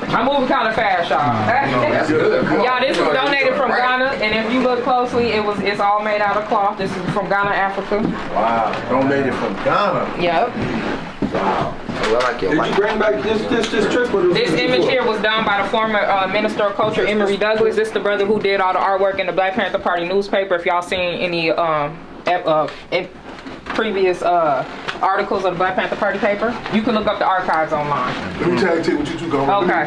I'm moving kind of fast, y'all. That's good. Y'all, this was donated from Ghana, and if you look closely, it's all made out of cloth. This is from Ghana, Africa. Wow, donated from Ghana. Yep. Wow. Did you bring back this trip? This image here was done by the former Minister of Culture, Emory Douglas. This is the brother who did all the artwork in the Black Panther Party newspaper. If y'all seen any previous articles of the Black Panther Party paper, you can look up the archives online. Let me tag team with you two, guys. Okay.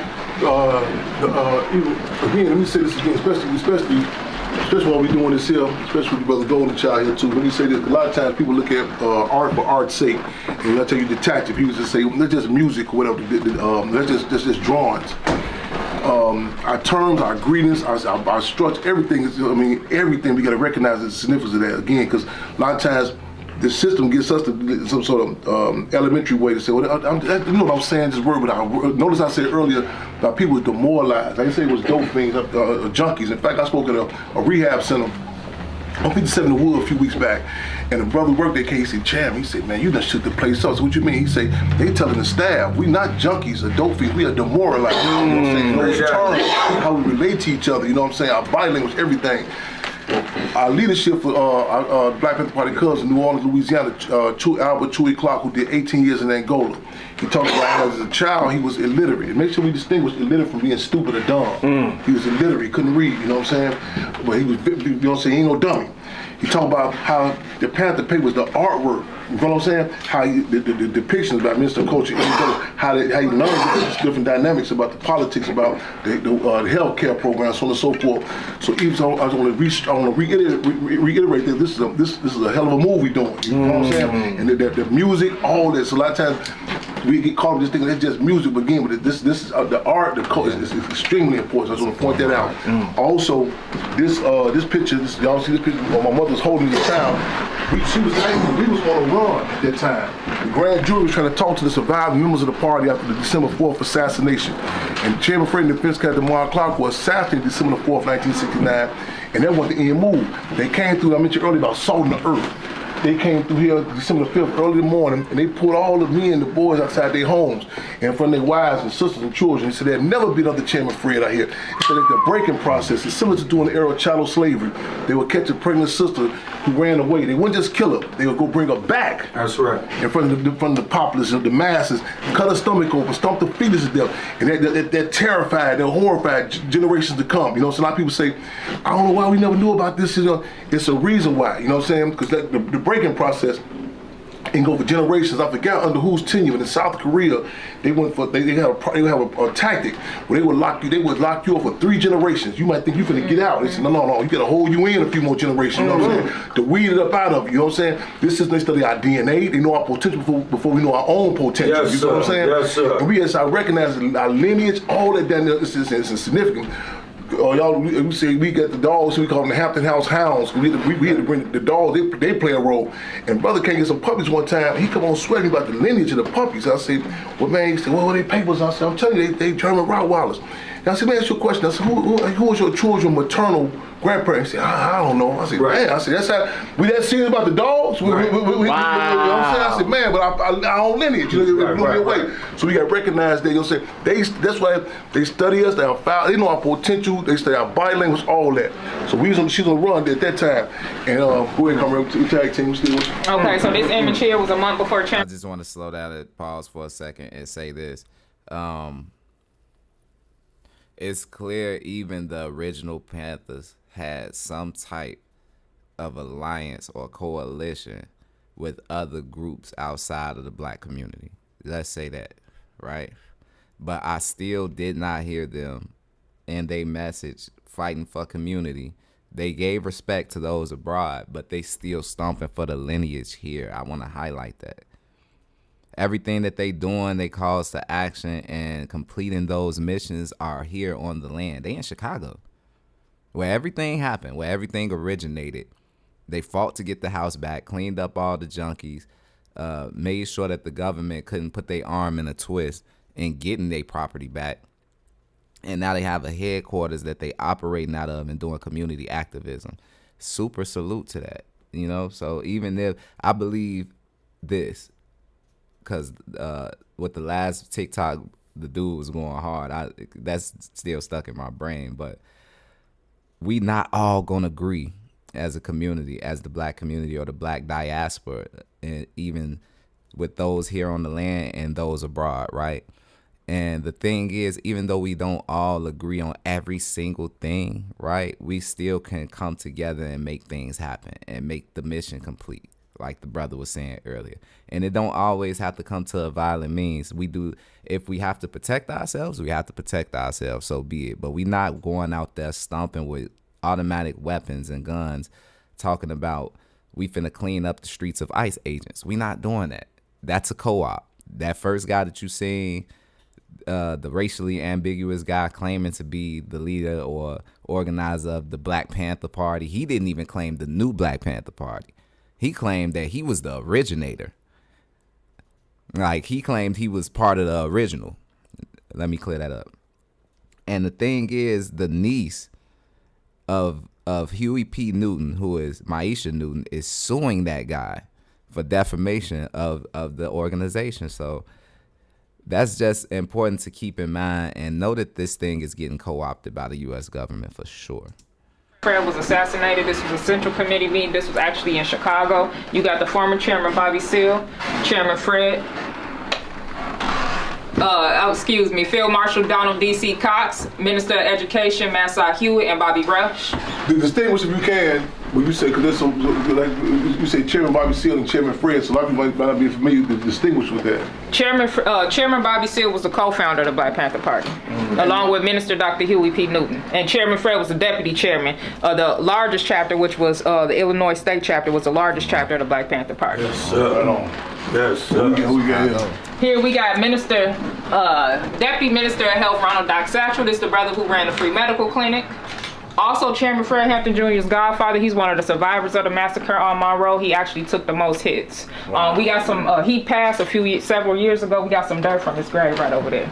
Again, let me say this again, especially while we're doing this here, especially with Brother Golden Child here too. Let me say this: a lot of times people look at art for art's sake, and I tell you, detached. People just say that's just music or whatever. That's just drawings. Our terms, our greetings, our structure, everything is. I mean, everything we got to recognize the significance of that again, because a lot of times the system gets us to some sort of elementary way to say, well, you know what I'm saying, this word without word. Notice I said earlier that people were demoralized. I didn't say it was dope things, junkies. In fact, I spoke at a rehab center on 57 in the Wood a few weeks back, and a brother worked there, he said, Cham, he said, man, you done shook the place up. So what you mean? He said, they telling the staff, we not junkies or dope fiends, we are demoralized. You know what I'm saying? Those terms, how we relate to each other, you know what I'm saying? Our body language, everything. Our leadership for our Black Panther Party cousin, New Orleans, Louisiana, Albert Chewy Clark, who did 18 years in Angola. He talked about how as a child he was illiterate. Make sure we distinguish illiterate from being stupid or dumb. He was illiterate, he couldn't read, you know what I'm saying? But he was, you know what I'm saying, he ain't no dummy. He talked about how the Panther paper was the artwork. You know what I'm saying? How the depictions about Minister of Culture, how he learned different dynamics about the politics, about the health care program, so on and so forth. So even so, I want to reiterate that this is a hell of a move we're doing. You know what I'm saying? And the music, all this. A lot of times we get caught up in this thing. It's just music, but again, but this is the art, the culture is extremely important. I just want to point that out. Also, this picture, y'all see this picture? My mother's holding the child. We was on a run at that time. The grand jury was trying to talk to the surviving members of the party after the December 4th assassination. And Chairman Fred and Defense Captain Mark Clark was assassinated December 4th, 1969, and that wasn't the end move. They came through, I mentioned earlier about salt in the earth. They came through here December 5th, early in the morning, and they pulled all the men and the boys outside their homes in front of their wives and sisters and children. He said there'd never be another Chairman Fred out here. He said that the breaking process is similar to during the era of chattel slavery. They would catch a pregnant sister who ran away. They wouldn't just kill her, they would go bring her back. That's right. In front of the populace and the masses, cut her stomach open, stomp the fetus to death. And they're terrified, they're horrified generations to come. You know, so a lot of people say, I don't know why we never knew about this. You know, it's a reason why, you know what I'm saying? Because the breaking process and go for generations. I forgot under whose tenure. In South Korea, they went for they have a tactic where they would lock you up for 3 generations. You might think you're gonna get out. They said, no, you gotta hold you in a few more generations. You know what I'm saying? To weed it up out of you. You know what I'm saying? This is they study our DNA. They know our potential before we know our own potential. Yes, you know what I'm saying? Yes, sir. And we, as I recognize our lineage, all that down there is significant. Y'all, we say we got the dogs, we call them the Hampton House Hounds. We had to bring the dogs, they play a role. And brother came get some puppies one time, he come on sweating about the lineage of the puppies. I said, well man, he said, well, what are they papers? I said, I'm telling you, they German Rottweilers. And I said, man, ask you a question. I said, who was your children's maternal grandparent? He said, I don't know. I said, man, I said, that's how, we that serious about the dogs? Wow. You know what I'm saying? I said, man, but I own lineage, you know, blew me away. So we got to recognize that, you know what I'm saying? That's why they study us, they know our potential, they study our body language, all that. So she's on the run at that time. And go ahead and come around to the tag team. Okay, so this image here was a month before I just want to slow down and pause for a second and say this. It's clear even the original Panthers had some type of alliance or coalition with other groups outside of the black community. Let's say that, right? But I still did not hear them in their message fighting for community They gave respect to those abroad, but they still stomping for the lineage here. I want to highlight that. Everything that they doing, they calls to action and completing those missions are here on the land. They in Chicago, where everything happened, where everything originated. They fought to get the house back, cleaned up all the junkies, made sure that the government couldn't put their arm in a twist in getting their property back. And now they have a headquarters that they operating out of and doing community activism. Super salute to that, you know? So even if I believe this, because with the last TikTok, the dude was going hard. That's still stuck in my brain. But we not all going to agree as a community, as the black community or the black diaspora, and even with those here on the land and those abroad, right? And the thing is, even though we don't all agree on every single thing, right, we still can come together and make things happen and make the mission complete, like the brother was saying earlier. And it don't always have to come to a violent means. We do, if we have to protect ourselves, we have to protect ourselves, so be it. But we not going out there stomping with automatic weapons and guns, talking about we finna clean up the streets of ICE agents. We not doing that. That's a co-op. That first guy that you seen, the racially ambiguous guy claiming to be the leader or organizer of the Black Panther Party, he didn't even claim the new Black Panther Party. He claimed that he was the originator. Like, he claimed he was part of the original. Let me clear that up. And the thing is, the niece of Huey P. Newton, who is Maisha Newton, is suing that guy for defamation of the organization. So that's just important to keep in mind and know that this thing is getting co-opted by the U.S. government for sure. Fred was assassinated. This was a Central Committee meeting. This was actually in Chicago. You got the former Chairman Bobby Seale, Chairman Fred, Field Marshal Donald D.C. Cox, Minister of Education Masai Hewitt, and Bobby Rush. Distinguish, if you can, when you say, because there's some, like you say Chairman Bobby Seale and Chairman Fred, so a lot of people might not be familiar to distinguish with that. Chairman Bobby Seale was the co-founder of the Black Panther Party, along with Minister Dr. Huey P. Newton. And Chairman Fred was the deputy chairman of the largest chapter, which was the Illinois State chapter, was the largest chapter of the Black Panther Party. Yes, sir. Yes, sir. Who we got here? Here we got Deputy Minister of Health Ronald Doc Satchel. This is the brother who ran the free medical clinic. Also, Chairman Fred Hampton Jr.'s godfather. He's one of the survivors of the massacre on Monroe. He actually took the most hits. Wow. We got some, he passed several years ago. We got some dirt from his grave right over there.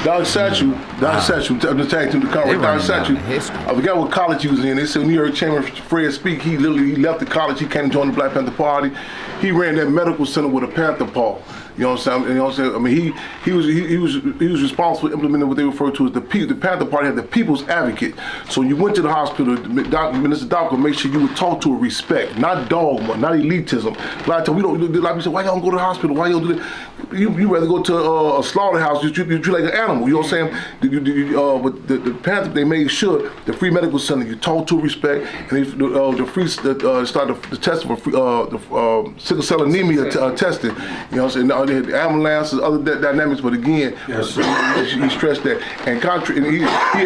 Doc Satchel, I'm just tagging to the car. Doc Satchel, I forgot what college he was in. They said when you heard Chairman Fred speak, he left the college, he came and joined the Black Panther Party. He ran that medical center with a panther paw. You know what I'm saying? You know what I'm saying? I mean, he was responsible for implementing what they refer to as the Panther Party had the people's advocate. So when you went to the hospital, Minister Doc would make sure you would talk to with respect, not dogma, not elitism. A lot of times we don't, like we said, why y'all don't go to the hospital? Why y'all do that? You rather go to a slaughterhouse, you treat like an animal. You know what I'm saying? But the Panther, they made sure the free medical center, you talk to with respect, and the started the testing for the sickle cell anemia testing. You know what I'm saying? They had ambulances, other dynamics, but again, yes, he stressed that. And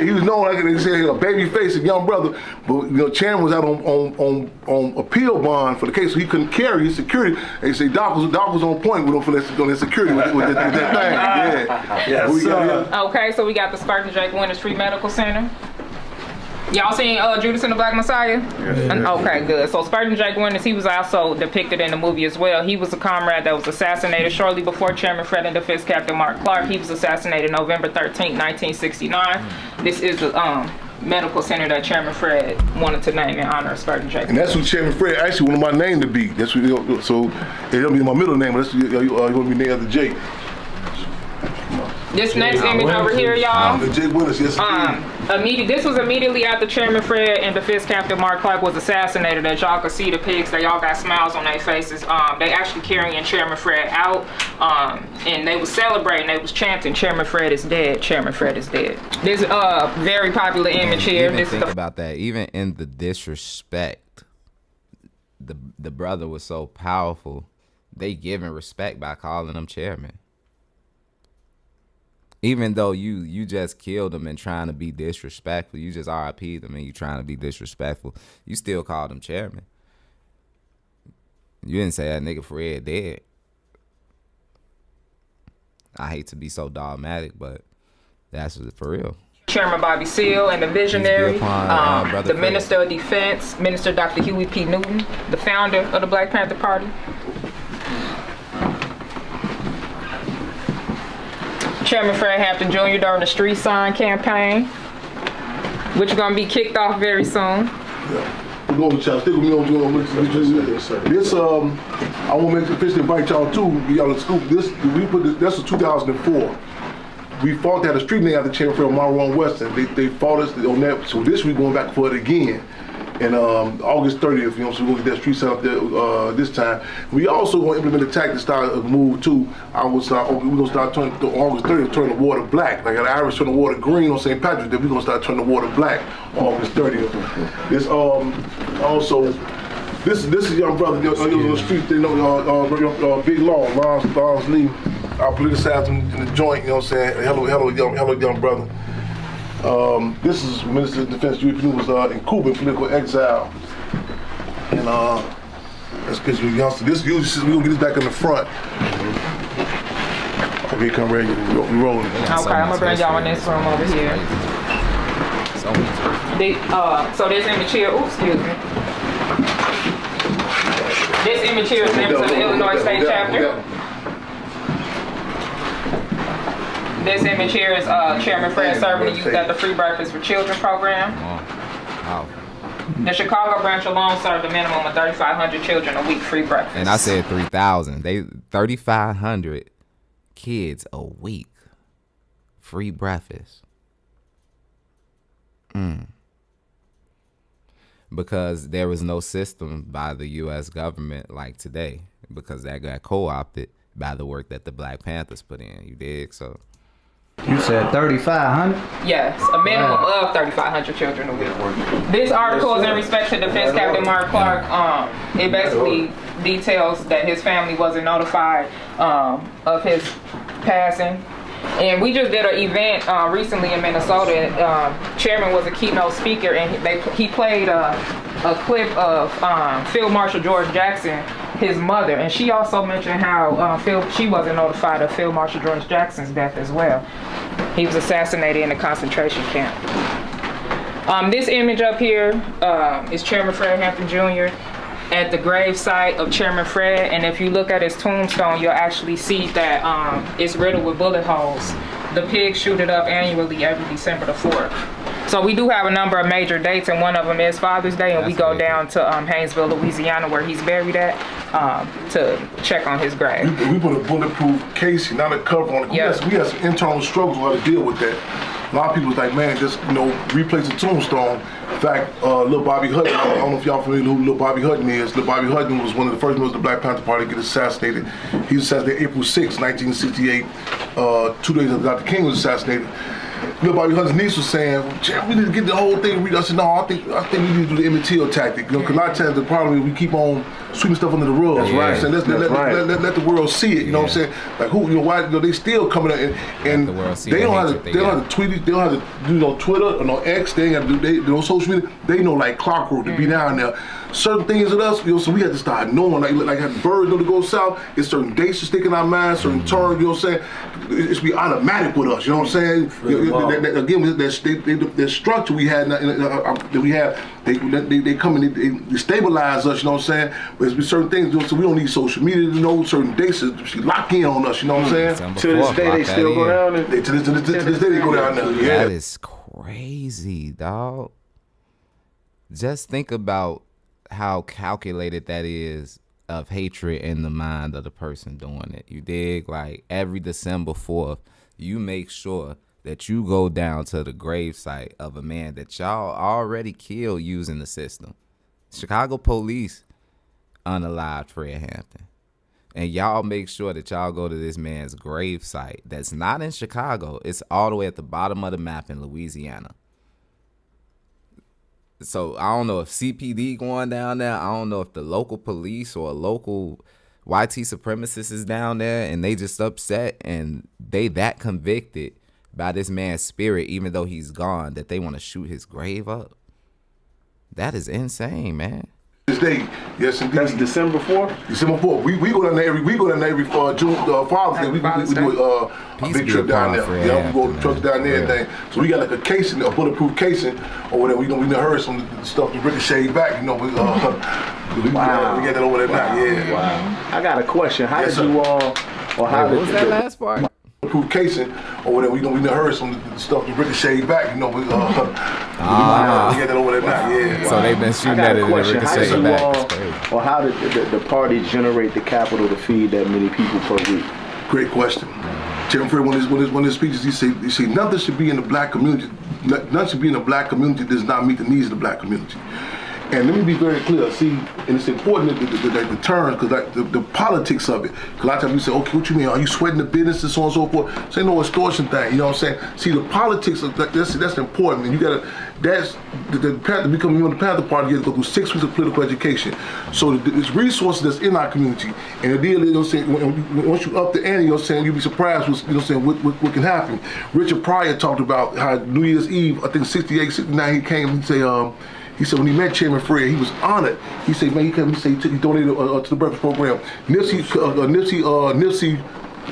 he was known, like they said, a baby face, a young brother, but you know, Chairman was out on appeal bond for the case, so he couldn't carry his security. They say Doc was on point with him for that security with that thing. Yeah. Yes, okay, so we got the Spartan Jake Winters Free Medical Center. Y'all seen Judas and the Black Messiah? Yes. Okay, good. So Spartan Jake Winters, he was also depicted in the movie as well. He was a comrade that was assassinated shortly before Chairman Fred and Defense Captain Mark Clark. He was assassinated November 13, 1969. This is the medical center that Chairman Fred wanted to name in honor of Spartan Jake. And that's what Chairman Fred actually wanted my name to be. That's what, so it'll be my middle name, but that's you want to be named after Jake. This next image over here, y'all. Jake Winters, yes. This was immediately after Chairman Fred and Defense Captain Mark Clark was assassinated. As y'all can see, the pigs, they all got smiles on their faces. They actually carrying Chairman Fred out, and they was celebrating. They was chanting, "Chairman Fred is dead. Chairman Fred is dead." This very popular image here. Even think about that. Even in the disrespect, the brother was so powerful. They giving respect by calling him chairman. Even though you just killed them and trying to be disrespectful, you just RIP'd them and you trying to be disrespectful, you still called him chairman. You didn't say that nigga Fred dead. I hate to be so dogmatic, but that's for real. Chairman Bobby Seale and the visionary, the Fred. Minister of Defense, Minister Dr. Huey P. Newton, the founder of the Black Panther Party. Chairman Fred Hampton Jr. during the street sign campaign, which is going to be kicked off very soon. Yeah. We're going to stick with me on this. I want to make officially invite y'all too. Y'all in scoop. This was 2004. We fought that a street name after Chairman Fred Monroe and Weston. They fought us on that. So this week going back for it again. And August 30th, so we're going to get that street set up there this time. We also going to implement a tactic style move too. We're going to start turning August 30th, turn the water black. Like an Irish turn the water green on St. Patrick's Day, we're going to start turning the water black August 30th. This also, this is young brother on the street. They know Big Long, Lawrence Lee. I politicized him in the joint. You know what I'm saying? Hello, young brother. This is Minister of Defense Huey P. Newton was in Cuba in political exile. And that's because we youngster. We're gonna get this back in the front. Okay, come ready, we rolling. Okay, I'm gonna bring y'all in this room over here. So this image here, excuse me. This image here is members of the Illinois State Chapter. This image here is Chairman Fred serving the youth at the Free Breakfast for Children program. Wow. The Chicago branch alone served a minimum of 3,500 children a week free breakfast. And I said 3,000. 3,500 kids a week free breakfast. Because there was no system by the U.S. government like today, because that got co-opted by the work that the Black Panthers put in. You dig? So. You said 3,500? Yes, a minimum of 3,500 children a week. This article is in respect to Defense Captain Mark Clark. It basically details that his family wasn't notified of his passing. And we just did an event recently in Minnesota. Chairman was a keynote speaker, and he played a clip of Field Marshal George Jackson, his mother, and she also mentioned how she wasn't notified of Field Marshal George Jackson's death as well. He was assassinated in a concentration camp. This image up here is Chairman Fred Hampton Jr. at the grave site of Chairman Fred, and if you look at his tombstone, you'll actually see that it's riddled with bullet holes. The pigs shoot it up annually every December the 4th. So we do have a number of major dates, and one of them is Father's Day, and we go down to Haynesville, Louisiana, where he's buried at, to check on his grave. We put a bulletproof casing, not a cover on it. Yes. We had some internal struggles on how to deal with that. A lot of people was like, man, just replace the tombstone. In fact, Lil Bobby Hutton, I don't know if y'all familiar with who Lil Bobby Hutton is. Lil Bobby Hutton was one of the first members of the Black Panther Party to get assassinated. He was assassinated April 6, 1968, 2 days after Dr. King was assassinated. Lil Bobby Hutton's niece was saying, we need to get the whole thing read. I said, no, I think we need to do the Emmett Till tactic. Because a lot of times the problem is we keep on sweeping stuff under the rug. That's right. So let the world see it. You know what I'm saying? Like why they still coming up and they don't have to tweet it. They don't have to do no Twitter or no X. They ain't got to do no social media. They know like clockwork to be down there. Certain things with us, so we had to start knowing, like how the birds know to go south. It's certain dates to stick in our minds, certain terms. You know what I'm saying? It's be automatic with us. You know what I'm saying? Again, that structure we had that we have, they come and they stabilize us. You know what I'm saying? But it's certain things, so we don't need social media to know certain dates to lock in on us. You know what I'm saying? To this day, they still go down. To this day, they go down there. Yeah. That is crazy, dog. Just think about how calculated that is of hatred in the mind of the person doing it. You dig? Like every December 4th, you make sure that you go down to the gravesite of a man that y'all already killed using the system. Chicago police unalived Fred Hampton. And y'all make sure that y'all go to this man's gravesite that's not in Chicago. It's all the way at the bottom of the map in Louisiana. So I don't know if CPD going down there. I don't know if the local police or a local YT supremacist is down there and they just upset and they that convicted by this man's spirit, even though he's gone, that they want to shoot his grave up. That is insane, man. This day, yes indeed. That's December 4th? December 4th. We go down there every June Father's Day. We do a big trip down there. Yeah, we go trucks down there and everything. So we got like a casing, a bulletproof casing or whatever. We done heard some stuff to ricochet back, we get that over there now. Yeah. Wow. I got a question. How did you all what was that last part? Bulletproof casing or whatever. We done heard some stuff to ricochet back, we get that over there now. Yeah. So they've been shooting at it and ricocheting back. Or how did the party generate the capital to feed that many people per week? Great question. Chairman Fred, one of his speeches, he said nothing should be in the black community. Nothing should be in the black community that does not meet the needs of the black community. And let me be very clear. See, and it's important that the terms, because the politics of it. Because a lot of times you say, okay, what you mean? Are you sweating the business and so on and so forth? Say no extortion thing. You know what I'm saying? See, the politics of that's important. And you gotta. That's the Panther becoming the Panther Party. You have to go through 6 weeks of political education. So there's resources that's in our community. And the deal is, once you up the ante, you'll be surprised what can happen. Richard Pryor talked about how New Year's Eve, I think 68, 69, he came and he said when he met Chairman Fred, he was honored. He said, man, he donated to the breakfast program. Nipsey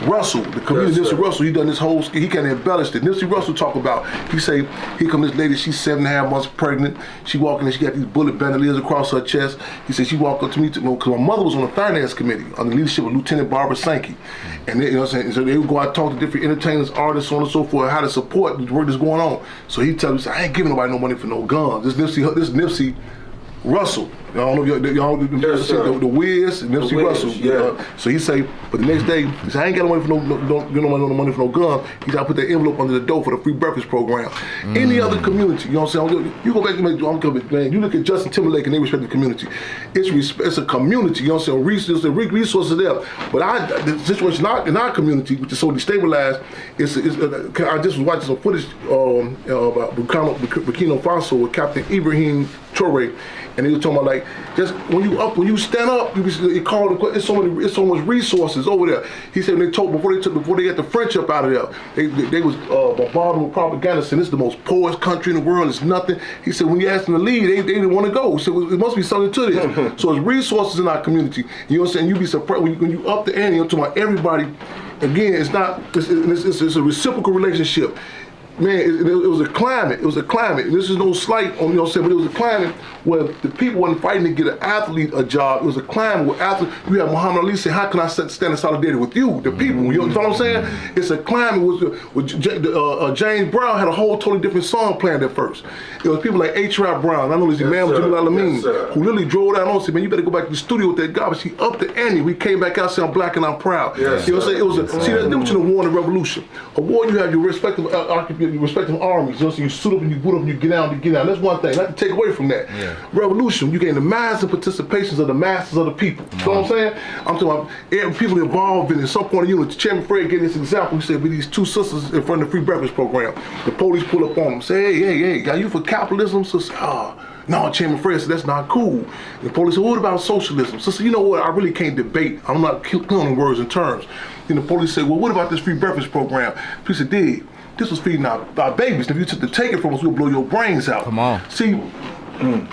Russell, the comedian Nipsey Russell, he done this whole, he kind of embellished it. Nipsey Russell talk about, he say, here come this lady, she's 7.5 months pregnant. She walking in, she got these bullet bandoliers across her chest. He said, she walked up to me, because my mother was on the finance committee under the leadership of Lieutenant Barbara Sankey. And they, so they would go out and talk to different entertainers, artists, so on and so forth, how to support the work that's going on. So he tell me, I ain't giving nobody no money for no guns. This Nipsey Russell. I don't know if y'all the Wiz, Nipsey Russell. Yeah. So he say, but the next day, he said, I ain't got no money for no money for no gun. He said, I put that envelope under the door for the free breakfast program. Any other community, you know what I'm saying? You go back to man, you look at Justin Timberlake and they respect the community. It's a community, you know what I'm saying? Resources there. But the situation in our community, which is so destabilized, I just was watching some footage about Burkina Faso with Captain Ibrahim Traore, and he was talking about like just when you stand up, it's so much resources over there. He said before they got the French up out of there, they was bombarded with propaganda saying this is the most poorest country in the world. It's nothing. He said when you asked them to leave, they didn't want to go. So it must be something to this. So it's resources in our community. You know what I'm saying? You be surprised when you up the ante. I'm talking about everybody. Again, it's a reciprocal relationship. Man, it was a climate. It was a climate. This is no slight on, you know what I'm saying, but it was a climate where the people wasn't fighting to get an athlete a job. It was a climate where you have Muhammad Ali say, how can I stand in solidarity with you, the people? You know what I'm saying? It's a climate where James Brown had a whole totally different song planned at first. It was people like H.R. Brown, I know this man with Jimmy Alameen, who literally drove down and said, man, you better go back to the studio with that guy. But she upped the ante. We came back out saying, I'm black and I'm proud. Yes, you know what I'm saying? It was see, that's the difference between a war and a revolution. A war, you have your respective armies. You know, so you suit up and you boot up and you get out and get out. That's one thing. Not to take away from that. Yeah. Revolution, you gain the massive participations of the masses of the people. You know what I'm saying? I'm talking about people involved in it. At some point, Chairman Fred gave this example. He said, with these 2 sisters in front of the free breakfast program, the police pull up on them, say, hey, are you for capitalism? So say, no, Chairman Fred said, that's not cool. The police said, what about socialism? So you know what, I really can't debate. I'm not killing words and terms. Then the police said, well, what about this free breakfast program? He said, this was feeding our babies. If you took to take it from us, we'll blow your brains out. Come on. See,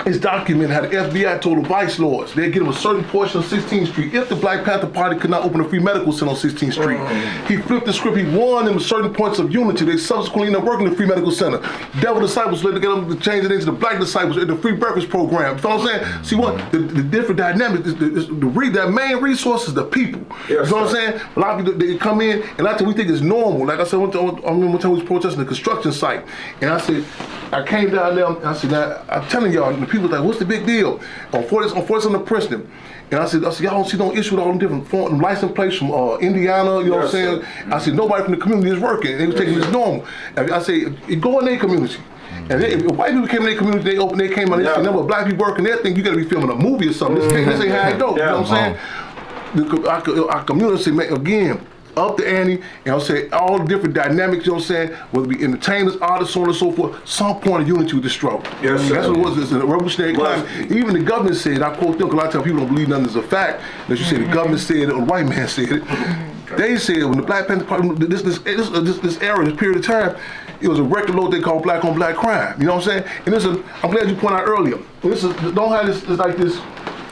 it's documented how the FBI told the vice lords they'd give them a certain portion of 16th Street if the Black Panther Party could not open a free medical center on 16th Street. He flipped the script. He won them certain points of unity. They subsequently ended up working the free medical center. Devil disciples later got them to change it into the black disciples in the free breakfast program. You know what I'm saying? See what the different dynamic is. That main resource is the people. Yes, you know what I'm saying? A lot of people they come in and I think we think it's normal. Like I said, I remember one time we was protesting the construction site, and I said, I came down there and I said, now, I'm telling y'all, the people was like, what's the big deal? On 40th on the Princeton. And I said, y'all don't see no issue with all them different license plates from Indiana, you know what I'm saying? I said, nobody from the community is working. They was taking this normal. And I said, go in their community. And if white people came in their community, they came on this number of black people working, they think you gotta be filming a movie or something. This ain't how it go, you know what I'm saying? Our community, again, up the ante, and I'll say all the different dynamics, you know what I'm saying, whether it be entertainers, artists, so on and so forth, some point of unity with the struggle. Yes, that's what it was. It's a revolutionary climate. Even the government said, I quote them, because a lot of times people don't believe nothing is a fact, that you say the government said it or the white man said it. They said when the Black Panther Party, this era, this period of time, it was a record load they call black on black crime. You know what I'm saying? And this is, I'm glad you pointed out earlier. This is, don't have this like this.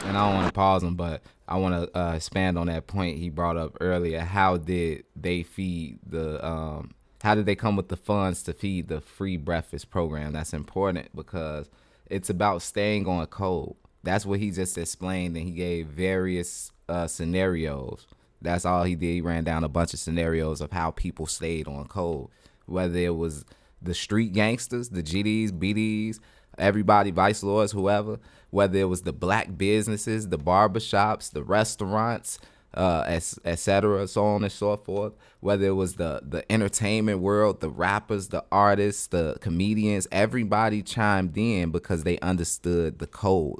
And I don't want to pause him, but I want to expand on that point he brought up earlier. How did they feed the? How did they come with the funds to feed the free breakfast program? That's important because it's about staying on code. That's what he just explained, and he gave various scenarios. That's all he did. He ran down a bunch of scenarios of how people stayed on code, whether it was the street gangsters, the GDs, BDs, everybody, vice lords, whoever, whether it was the black businesses, the barbershops, the restaurants, et cetera, so on and so forth, whether it was the entertainment world, the rappers, the artists, the comedians, everybody chimed in because they understood the code.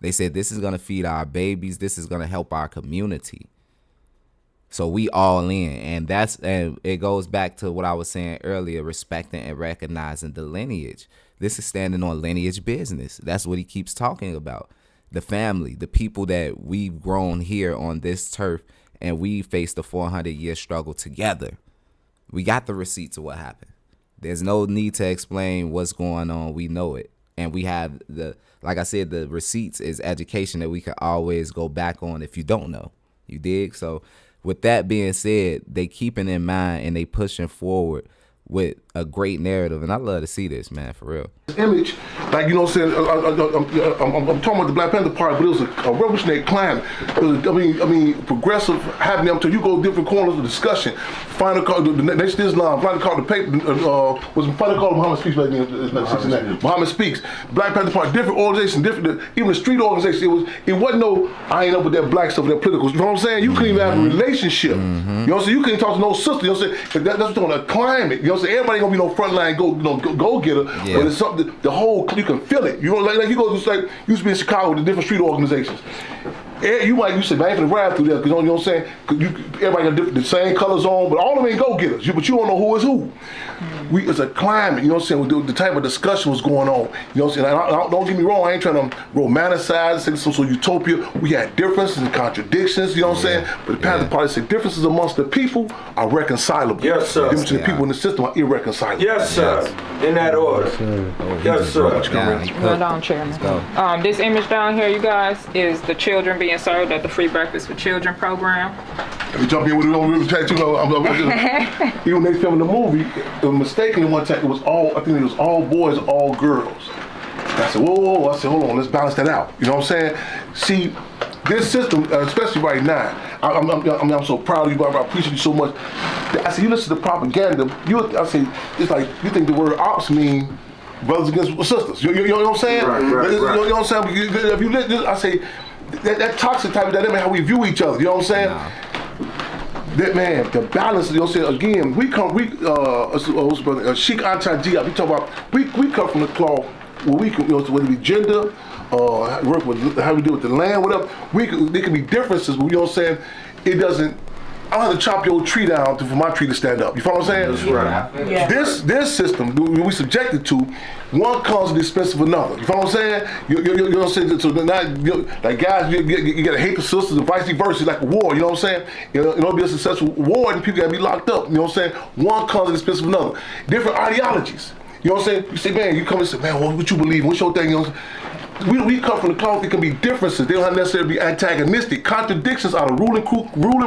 They said, this is going to feed our babies. This is going to help our community. So we all in. And it goes back to what I was saying earlier, respecting and recognizing the lineage. This is standing on lineage business. That's what he keeps talking about. The family, the people that we've grown here on this turf, and we faced the 400-year struggle together. We got the receipts of what happened. There's no need to explain what's going on. We know it. And we have like I said, the receipts is education that we can always go back on if you don't know. You dig? So with that being said, they keeping in mind and they pushing forward with a great narrative, and I love to see this, man, for real. Image, like, you know what I'm saying, I'm talking about the Black Panther Party, but it was a revolutionary climate. It was, I mean, progressive happening until you go different corners of discussion. Final call, the next Islam, final call the paper, was final call Muhammad Speaks back then, Muhammad Speaks. Black Panther Party, different organizations, different, even the street organization, it wasn't no, I ain't up with that black stuff, that political, you know what I'm saying? You couldn't even have a relationship. You know what I'm saying? You couldn't talk to no sister, you know what I'm saying? That's what's on the climate, you know what I'm saying? Everybody ain't gonna be no frontline go getter, but it's something, the whole, you can feel it. You know, like you go to, like, you used to be in Chicago with the different street organizations. You say, man, I ain't finna ride through there, because you know what I'm saying? Everybody got the same colors on, but all of them ain't go-getters, but you don't know who is who. It's a climate, you know what I'm saying? The type of discussion was going on, you know what I'm saying? Don't get me wrong, I ain't trying to romanticize, say some sort of utopia. We had differences and contradictions, you know what I'm saying? But the Panther Party said differences amongst the people are reconcilable. Yes, sir. Differences between the people in the system are irreconcilable. Yes, sir. In that order. Yes, sir. Hold on, Chairman. This image down here, you guys, is the children being served at the Free Breakfast for Children program. Let me jump in with it on real tattoo. Even when they filmed the movie, mistakenly one time, I think it was all boys, all girls. I said, whoa, I said, hold on, let's balance that out. You know what I'm saying? See, this system, especially right now, I'm so proud of you, I appreciate you so much. I said, you listen to the propaganda, I say, it's like, you think the word ops mean brothers against sisters. You know what I'm saying? Right. You know what I'm saying? If you listen, I say, that toxic type of that how we view each other, you know what I'm saying? Nah. That man, the balance, you know what I'm saying? Again, Sheikh anti-jihad, we talk about, we come from the cloth where we can, you know, whether it be gender, work with how we deal with the land, whatever, there can be differences, but you know what I'm saying? It doesn't, I don't have to chop your tree down for my tree to stand up. You follow what I'm saying? That's right. Yeah. This system we subjected to, one comes at the expense of another. You follow what I'm saying? You know what I'm saying? So like guys, you gotta hate the sisters and vice versa, like a war. You know what I'm saying? You know, in order to be a successful war, and people gotta be locked up. You know what I'm saying? One comes at the expense of another. Different ideologies. You know what I'm saying? You say, man, you come and say, man, what you believe? What's your thing? You know, we come from the cloth. There can be differences. They don't have necessarily be antagonistic. Contradictions are the ruling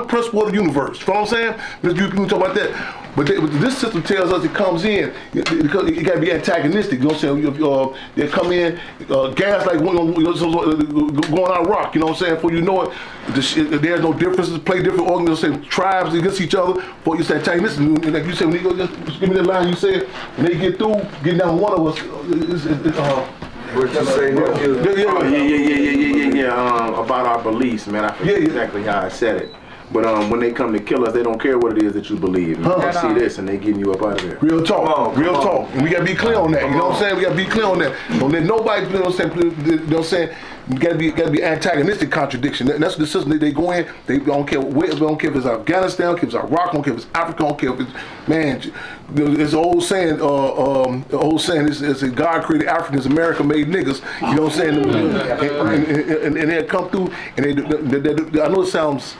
principle of the universe. You know what I'm saying? You can talk about that. But this system tells us it comes in because it got to be antagonistic. You know what I'm saying? They come in, gas like going on rock. You know what I'm saying? Before you know it, there's no differences. Play different organizations, tribes against each other. Before you say antagonistic, like you said, when you go, just give me that line. You said when they get through, getting down one of us. What you say? About our beliefs, man. I forget exactly how I said it. But when they come to kill us, they don't care what it is that you believe. They see this and they getting you up out of there. Real talk, real talk. And we gotta be clear on that. You know what I'm saying? We gotta be clear on that. Don't let nobody, you know what I'm saying? You gotta be antagonistic contradiction. That's the system they go in. They don't care where. They don't care if it's Afghanistan, don't care if it's Iraq, don't care if it's Africa, don't care if it's man. There's an old saying. The old saying is that God created Africans, America made niggas. You know what I'm saying? And they come through and they I know it sounds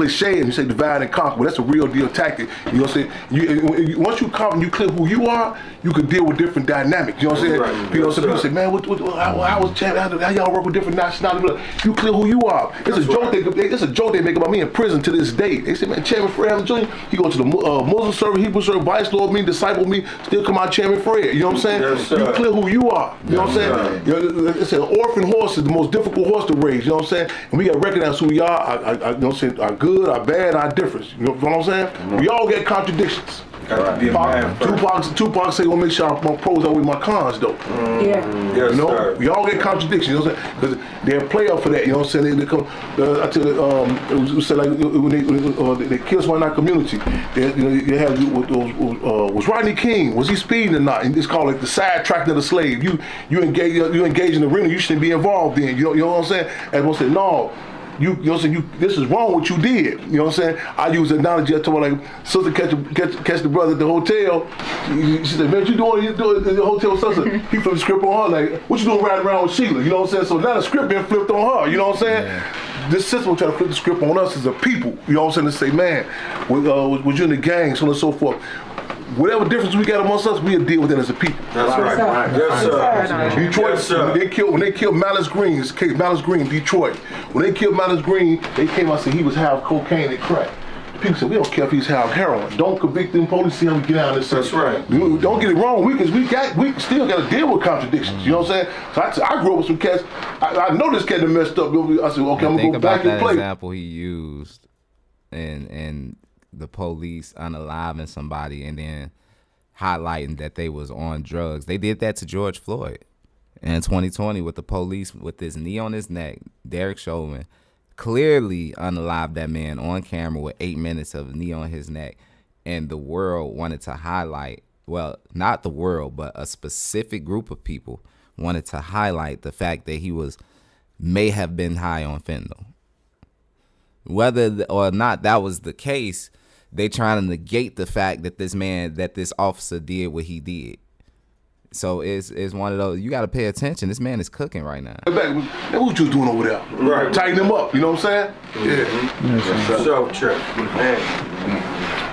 cliche and you say divide and conquer, but that's a real deal tactic. You know what I'm saying? Once you conquer and you clear who you are, you can deal with different dynamics. You know what I'm saying? Right. People say, man, how y'all work with different nationalities? You clear who you are. It's a joke they make about me in prison to this day. They say, man, Chairman Fred Hampton Jr., he go to the Muslim service, Hebrew service, vice lord me, disciple me, still come out Chairman Fred. You know what I'm saying? Yes, you clear who you are. You know what I'm saying? You know, it's an orphan horse is the most difficult horse to raise. You know what I'm saying? And we got to recognize who we are. You know what I'm saying? Our good, our bad, our difference. You know what I'm saying? We all get contradictions. Tupac say, "Gonna make sure my pros outweigh my cons, though." Yeah. Yes, you know, sir. we all get contradictions. You know what I'm saying? Because they're a player for that. You know what I'm saying? They come. I tell you, it said like when they kill someone in our community. They have was Rodney King? Was he speeding or not? And it's called like the sidetracking of the slave. You engage in the arena you shouldn't be involved in. You know what I'm saying? And one said no. You know what I'm saying? This is wrong what you did. You know what I'm saying? I use the analogy. I told her, like, sister catch the brother at the hotel. She said, man, you doing in the hotel with sister? He flipped the script on her, like, what you doing riding around with Sheila? You know what I'm saying? So now the script being flipped on her. You know what I'm saying? Yeah. This system will try to flip the script on us as a people. You know what I'm saying? To say, man, was you in the gang, so on and so forth. Whatever difference we got amongst us, we'll deal with it as a people. That's right. Yes, sir. Detroit, yes, sir. When they killed Malice Green, it's case Malice Green, Detroit. When they killed Malice Green, they came out and said he was half cocaine and crack. People said, we don't care if he's half heroin. Don't convict them police, see him get out of this. That's right. Don't get it wrong, we still got to deal with contradictions. You know what I'm saying? So I grew up with some cats. I know this cat that messed up. I said, okay, I'm gonna go back and play. Think about that example he used, and the police unaliving somebody and then highlighting that they was on drugs. They did that to George Floyd in 2020 with the police with his knee on his neck. Derek Chauvin clearly unalived that man on camera with 8 minutes of knee on his neck, and the world wanted to highlight, well, not the world, but a specific group of people wanted to highlight the fact that he may have been high on fentanyl. Whether or not that was the case, they trying to negate the fact that this officer did what he did. So it's one of those, you got to pay attention. This man is cooking right now. What you doing over there? Right. Tighten him up, you know what I'm saying? Yeah. Self-check.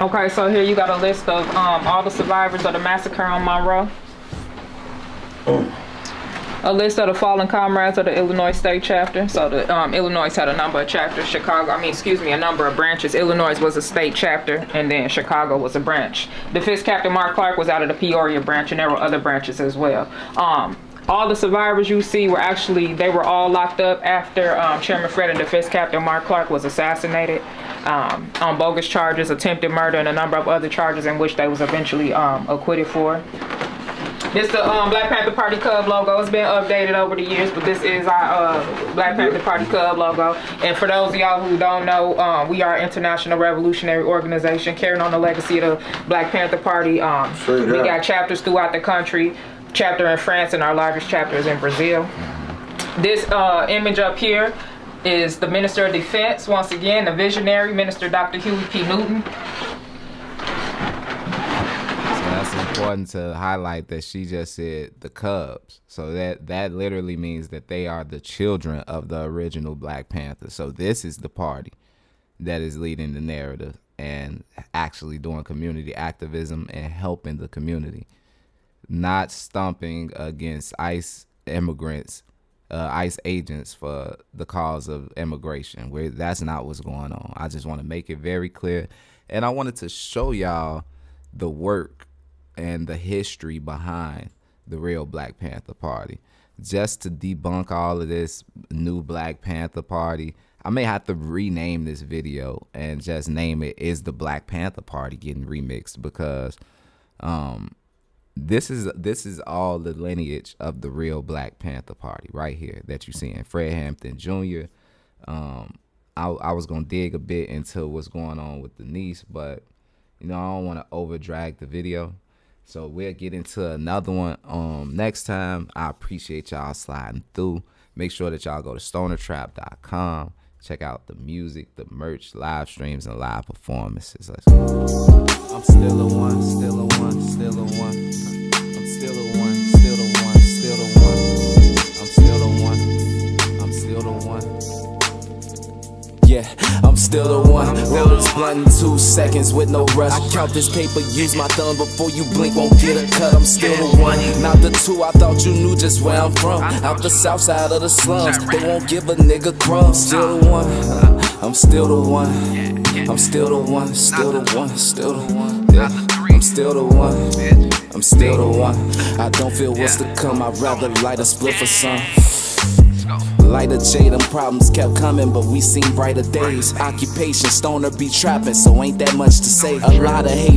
Okay, so here you got a list of all the survivors of the massacre on Monroe. A list of the fallen comrades of the Illinois State Chapter. So the Illinois had a number of chapters. A number of branches. Illinois was a state chapter, and then Chicago was a branch. The 5th Captain Mark Clark was out of the Peoria branch, and there were other branches as well. All the survivors you see they were all locked up after Chairman Fred and the 5th Captain Mark Clark was assassinated on bogus charges, attempted murder, and a number of other charges in which they was eventually acquitted for. This the Black Panther Party Cub logo. It's been updated over the years, but this is our Black Panther Party Cub logo. And for those of y'all who don't know, we are an international revolutionary organization carrying on the legacy of the Black Panther Party. We got chapters throughout the country, chapter in France, and our largest chapter is in Brazil. This image up here is the Minister of Defense, once again, the visionary Minister Dr. Huey P. Newton. That's important to highlight that she just said the Cubs. So that literally means that they are the children of the original Black Panther. So this is the party that is leading the narrative and actually doing community activism and helping the community, not stomping against ICE immigrants, ICE agents for the cause of immigration, where that's not what's going on. I just want to make it very clear. And I wanted to show y'all the work and the history behind the real Black Panther Party. Just to debunk all of this new Black Panther Party, I may have to rename this video and just name it "Is the Black Panther Party Getting Remixed?" because this is all the lineage of the real Black Panther Party right here that you see in Fred Hampton Jr. I was gonna dig a bit into what's going on with the niece, but I don't want to over drag the video. So we'll get into another one next time. I appreciate y'all sliding through. Make sure that y'all go to stonertrap.com. Check out the music, the merch, live streams, and live performances. Let's go. I'm still a one, still a one, still a one. I'm still a one, still the one, still the one. I'm still the one, I'm still the one. Yeah, I'm still the one. Roll this blunt in 2 seconds with no rush. I count this paper, use my thumb before you blink, won't get a cut. I'm still the one, not the two. I thought you knew just where I'm from. Out the south side of the slums, they won't give a nigga crumbs. Still the one, I'm still the one. I'm still the one, still the one, still the one. Yeah, I'm still the one. I'm still the one. I don't feel what's to come. I'd rather light a split for some. Light a J, them problems kept coming, but we seen brighter days. Occupation, stoner be trapping, so ain't that much to say. A lot of hate